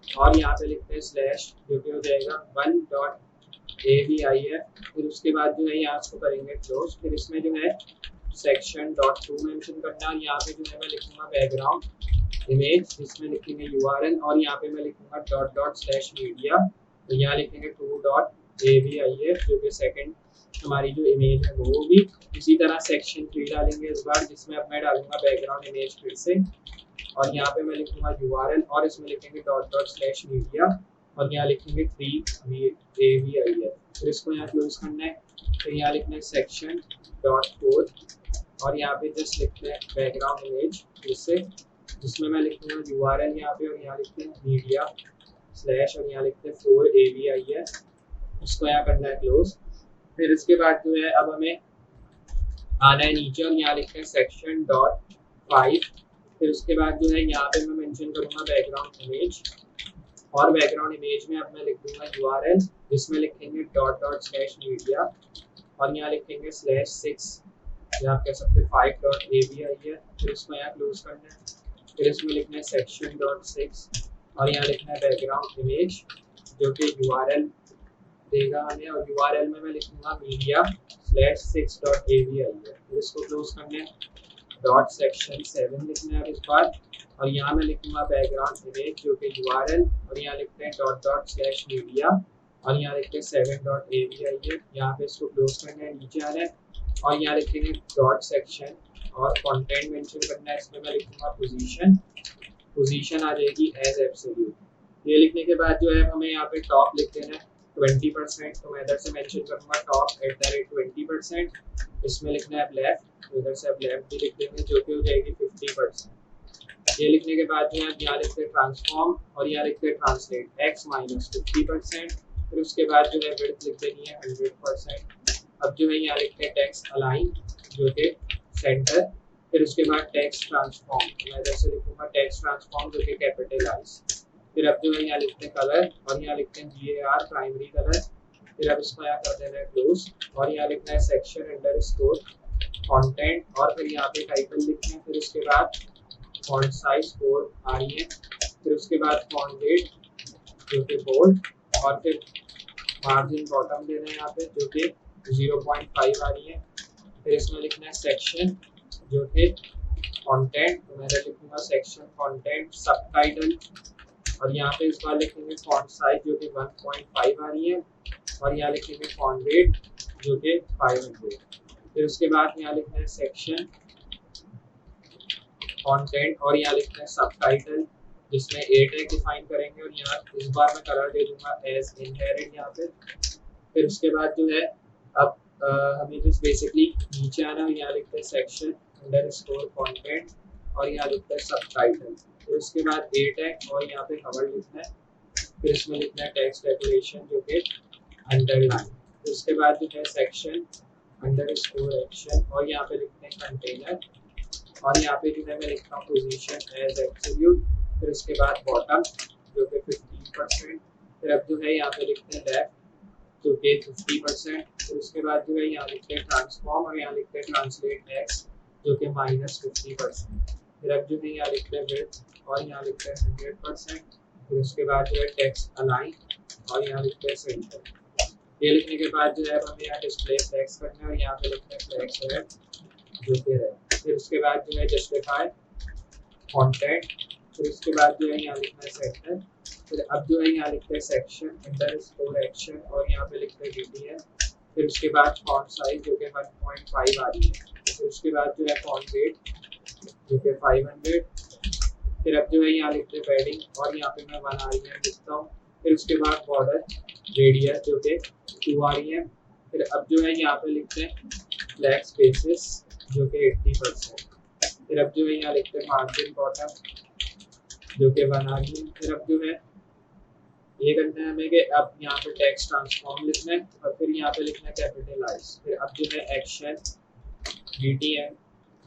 और यहाँ पे लिखते हैं स्लैश जो कि हो जाएगा 1.avif। फिर उसके बाद जो है यहाँ इसको करेंगे क्लोज। फिर इसमें जो है सेक्शन .2 मेंशन करना, और यहाँ पे जो है मैं लिखूंगा बैकग्राउंड इमेज जिसमें लिखेंगे URL, और यहाँ पे मैं लिखूंगा ./media। तो यहाँ लिखेंगे 2.avif जो कि सेकंड हमारी जो इमेज है वो होगी। इसी तरह सेक्शन 3 डालेंगे इस बार, जिसमें अब मैं डालूंगा बैकग्राउंड इमेज फिर से, और यहाँ पे मैं लिखूंगा URL और इसमें लिखेंगे ./media और यहाँ लिखेंगे 3avif। फिर इसको यहाँ क्लोज करना है। फिर यहाँ लिखना है सेक्शन .4 और यहाँ पे जस्ट लिखते हैं बैकग्राउंड इमेज जिससे, जिसमें मैं लिखूंगा URL यहाँ पे, और यहाँ लिखते हैं मीडिया स्लैश और यहाँ लिखते हैं 4avif। इसको यहाँ करना है क्लोज। फिर इसके बाद जो है अब हमें आना है नीचे और यहाँ लिखते हैं सेक्शन .5। फिर उसके बाद जो है यहाँ पे मैं मेंशन करूंगा बैकग्राउंड इमेज, और बैकग्राउंड इमेज में अब मैं लिख दूंगा URL जिसमें लिखेंगे ./media और यहाँ लिखेंगे /6 या आप कह सकते हैं 5.avif। फिर इसको यहाँ क्लोज करना है। फिर इसमें लिखना है सेक्शन .6 और यहाँ लिखना है बैकग्राउंड इमेज जो कि URL देगा हमें, और URL में मैं लिखूंगा media/6.avif। फिर इसको क्लोज करना है। .section7 लिखना है इस बार, और यहाँ मैं लिखूंगा बैकग्राउंड इमेज जो कि URL, और यहाँ लिखते हैं ./media और यहाँ लिखते हैं 7.avif। यहाँ पे इसको क्लोज करना है, नीचे आना है और यहाँ लिखेंगे .section और कंटेंट मेंशन करना है। इसमें मैं लिखूंगा पोजीशन आ जाएगी एज एब्सोल्यूट। ये लिखने के बाद जो है हमें यहाँ पे टॉप लिख देना है 20%, तो मैं इधर से मेंशन करूंगा टॉप @20%। इसमें लिखना है लेफ्ट, तो इधर से आप लेफ्ट भी लिख देंगे जो कि हो जाएगी 50%। ये लिखने के बाद जो है यहाँ लिखते हैं ट्रांसफॉर्म और यहाँ लिखते हैं ट्रांसलेट x -50%। फिर उसके बाद जो है विड्थ लिख देनी है 100%। अब जो है यहाँ लिखते हैं टेक्स्ट अलाइन जो कि सेंटर। फिर उसके बाद टेक्स्ट ट्रांसफॉर्म, मैं इधर से लिखूंगा टेक्स्ट ट्रांसफॉर्म जो कि कैपिटलाइज। फिर अब जो है यहाँ लिखते हैं कलर और यहाँ लिखते हैं GAR प्राइमरी कलर। फिर अब इसको यहाँ कर देना है क्लोज और यहाँ लिखना है सेक्शन अंडरस्कोर कंटेंट और फिर यहाँ पे टाइटल लिखना है। फिर उसके बाद फॉन्ट साइज 4 आ रही है। फिर उसके बाद फॉन्ट वेट जो कि बोल्ड और फिर मार्जिन बॉटम देना है यहाँ पे जो कि 0.5 आ रही है। फिर इसमें लिखना है सेक्शन जो कि कंटेंट, तो मैं लिखूंगा सेक्शन कंटेंट सबटाइटल और यहाँ पे इस बार लिखेंगे फॉन्ट साइज जो कि 1.5 आ रही है और यहाँ लिखेंगे फॉन्ट वेट जो कि 500। फिर उसके बाद यहाँ लिखना है सेक्शन कंटेंट और यहाँ लिखना है सबटाइटल जिसमें 8 डिफाइन करेंगे और यहाँ इस बार मैं कलर दे दूंगा एज इनहेरिट यहाँ पे। फिर उसके बाद जो है अब हमें जस्ट बेसिकली नीचे आना, यहाँ लिखते हैं सेक्शन अंडरस्कोर कंटेंट और यहाँ लिखते हैं सबटाइटल। फिर उसके बाद ए टैग और यहाँ पे खबर लिखना है। फिर इसमें लिखना है टेक्स्ट डेकोरेशन जो कि अंडरलाइन। फिर उसके बाद जो है सेक्शन अंडरस्कोर एक्शन और यहाँ पे लिखते हैं कंटेनर और यहाँ पे जो है मैं लिखता हूँ पोजीशन एज एब्सोल्यूट। फिर उसके बाद बॉटम जो कि 15%। फिर अब जो है यहाँ पे लिखते हैं लेफ्ट जो कि 50%। फिर उसके बाद जो है यहाँ लिखते हैं ट्रांसफॉर्म और यहाँ लिखते हैं ट्रांसलेट एक्स जो कि -50%। फिर अब जो है यहाँ लिखते हैं विड्थ और यहाँ लिखते हैं 100%। फिर उसके बाद जो है टेक्स्ट अलाइन और यहाँ लिखते हैं सेंटर। ये लिखने के बाद जो है हमें यहाँ डिस्प्ले फ्लेक्स करना है और यहाँ पे लिखते हैं फ्लेक्स है जो कि है। फिर उसके बाद जो है जस्टिफाई कंटेंट। फिर उसके बाद जो है यहाँ लिखना है सेक्टर। फिर अब जो है यहाँ लिखते हैं सेक्शन अंडरस्कोर एक्शन और यहाँ पे लिखते हैं डीटीएल। फिर उसके बाद फॉन्ट साइज जो कि 1.5 आ रही है। फिर उसके बाद जो है फॉन्ट वेट जो कि 500। फिर अब जो है यहाँ लिखते हैं पैडिंग और यहाँ पे मैं 1 RPM लिखता हूँ। फिर उसके बाद बॉर्डर रेडियस जो कि 2 RPM। फिर अब जो है यहाँ पे लिखते हैं फ्लैग स्पेसेस जो कि 80%। फिर अब जो है यहाँ लिखते हैं मार्जिन बॉटम जो कि 1 RPM। फिर अब जो है ये करना है हमें कि अब यहाँ पे टेक्स्ट ट्रांसफॉर्म लिखना है और फिर यहाँ पे लिखना है कैपिटलाइज। फिर अब जो है एक्शन DTM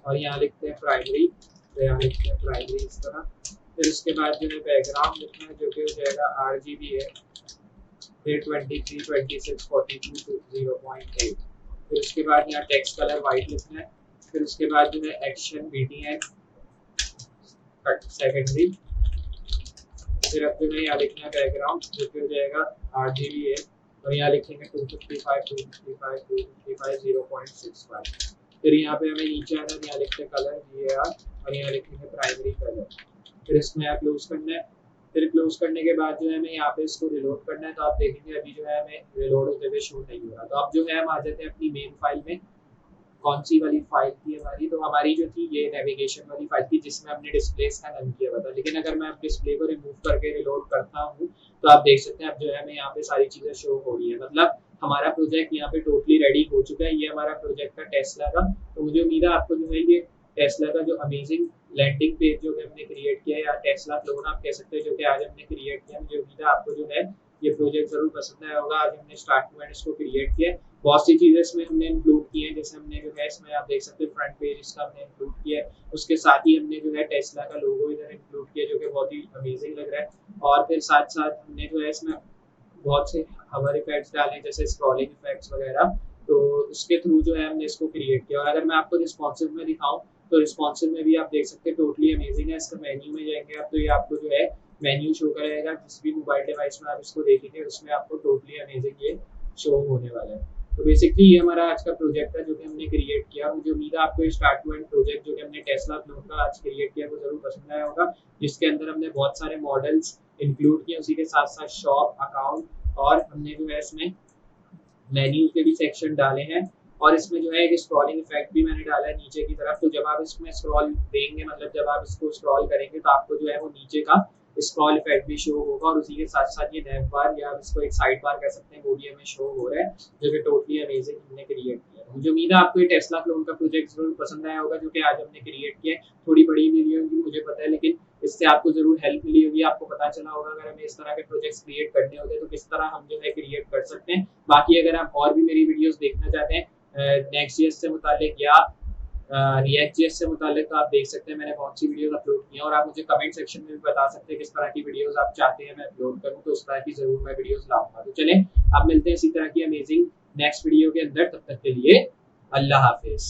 और यहाँ लिखते हैं प्राइमरी। तो यहाँ लिखते हैं प्राइमरी इस तरह। फिर उसके बाद जो है बैकग्राउंड लिखना है जो कि हो जाएगा RGB है। फिर 23, 26, 42 to 0.8। फिर उसके बाद यहाँ टेक्स्ट कलर वाइट लिखना है। फिर उसके बाद जो है एक्शन BTN सेकेंडरी। फिर अब जो है यहाँ लिखना है बैकग्राउंड जो कि हो जाएगा RGB है और यहाँ लिखेंगे 255, 255, 255, 0.65। फिर यहाँ पे हमें नीचे आना है, यहाँ लिखते हैं कलर VAR और यहाँ लिखेंगे प्राइमरी कलर। फिर इसमें यहाँ क्लोज करना है। फिर क्लोज करने के बाद जो है हमें यहाँ पे इसको रिलोड करना है। तो आप देखेंगे अभी जो है हमें रिलोड होते हुए शो नहीं हो रहा। तो अब जो है हम आ जाते हैं अपनी मेन फाइल में। कौन सी वाली फाइल थी हमारी? तो हमारी जो थी ये नेविगेशन वाली फाइल थी जिसमें हमने डिस्प्लेस का नन किया हुआ था। लेकिन अगर मैं अब डिस्प्ले को रिमूव करके रिलोड करता हूँ तो आप देख सकते हैं अब जो है हमें यहाँ पे सारी चीजें शो हो रही है। मतलब हमारा प्रोजेक्ट यहाँ पे टोटली रेडी हो चुका है। ये हमारा प्रोजेक्ट था टेस्ला का। तो मुझे उम्मीद है आपको जो है ये टेस्ला का जो अमेजिंग लैंडिंग पेज जो हमने क्रिएट किया है या टेस्ला क्लोन आप कह सकते हैं जो कि आज हमने क्रिएट किया, मुझे उम्मीद है आपको जो है ये प्रोजेक्ट जरूर पसंद आया होगा। आज हमने स्टार्ट टू एंड इसको क्रिएट किया है। बहुत सी चीजें इसमें हमने इंक्लूड की हैं, जैसे हमने जो है इसमें आप देख सकते हैं फ्रंट पेज इसका हमने इंक्लूड किया है। उसके साथ ही हमने जो है टेस्ला का लोगो इधर इंक्लूड किया जो कि बहुत ही अमेजिंग लग रहा है। और फिर साथ साथ हमने जो है इसमें बहुत से हवर इफेक्ट्स डाले जैसे स्क्रॉलिंग इफेक्ट्स वगैरह। तो उसके थ्रू जो है हमने इसको क्रिएट किया। और अगर मैं आपको रिस्पॉन्सिव में दिखाऊं तो रिस्पॉन्सिव में भी आप देख सकते हैं टोटली अमेजिंग है। इसका मेन्यू में जाएंगे आप तो ये आपको जो है मेन्यू शो करेगा। जिस भी मोबाइल डिवाइस में आप इसको देखेंगे उसमें आपको टोटली अमेजिंग ये शो होने वाला है। तो बेसिकली ये हमारा आज का प्रोजेक्ट है जो कि हमने क्रिएट किया। मुझे उम्मीद है आपको ये स्टार्ट टू एंड प्रोजेक्ट जो कि हमने टेस्ला क्लोन का आज क्रिएट किया वो जरूर पसंद आया होगा, जिसके अंदर हमने बहुत सारे मॉडल्स इंक्लूड किए। उसी के साथ साथ शॉप, अकाउंट और हमने जो है इसमें मेन्यू के भी सेक्शन डाले हैं। और इसमें जो है एक स्क्रॉलिंग इफेक्ट भी मैंने डाला है नीचे की तरफ। तो जब आप इसमें स्क्रॉल देंगे, मतलब जब आप इसको स्क्रॉल करेंगे तो आपको जो है वो नीचे का स्क्रॉल इफेक्ट भी शो होगा। और उसी के साथ साथ ये नैव बार या इसको एक साइड बार कह सकते हैं वो भी हमें शो हो रहा है जो कि टोटली अमेजिंग हमने क्रिएट किया। मुझे उम्मीद है आपको ये टेस्ला क्लोन का प्रोजेक्ट जरूर पसंद आया होगा जो कि आज हमने क्रिएट किया है। थोड़ी बड़ी वीडियो होगी मुझे पता है, लेकिन इससे आपको जरूर हेल्प मिली होगी। आपको पता चला होगा अगर हमें इस तरह के प्रोजेक्ट्स क्रिएट करने होते तो किस तरह हम जो है क्रिएट कर सकते हैं। बाकी अगर आप और भी मेरी वीडियोस देखना चाहते हैं नेक्स्ट.js से मुतालिक या React.js से मुतालिक, तो आप देख सकते हैं मैंने बहुत सी वीडियोस अपलोड की हैं। और आप मुझे कमेंट सेक्शन में भी बता सकते हैं किस तरह की वीडियोस आप चाहते हैं मैं अपलोड करूं, तो उस तरह की जरूर मैं वीडियोस लाऊंगा। तो चलें अब मिलते हैं इसी तरह की अमेजिंग नेक्स्ट वीडियो के अंदर। तब तक के लिए अल्लाह हाफिज।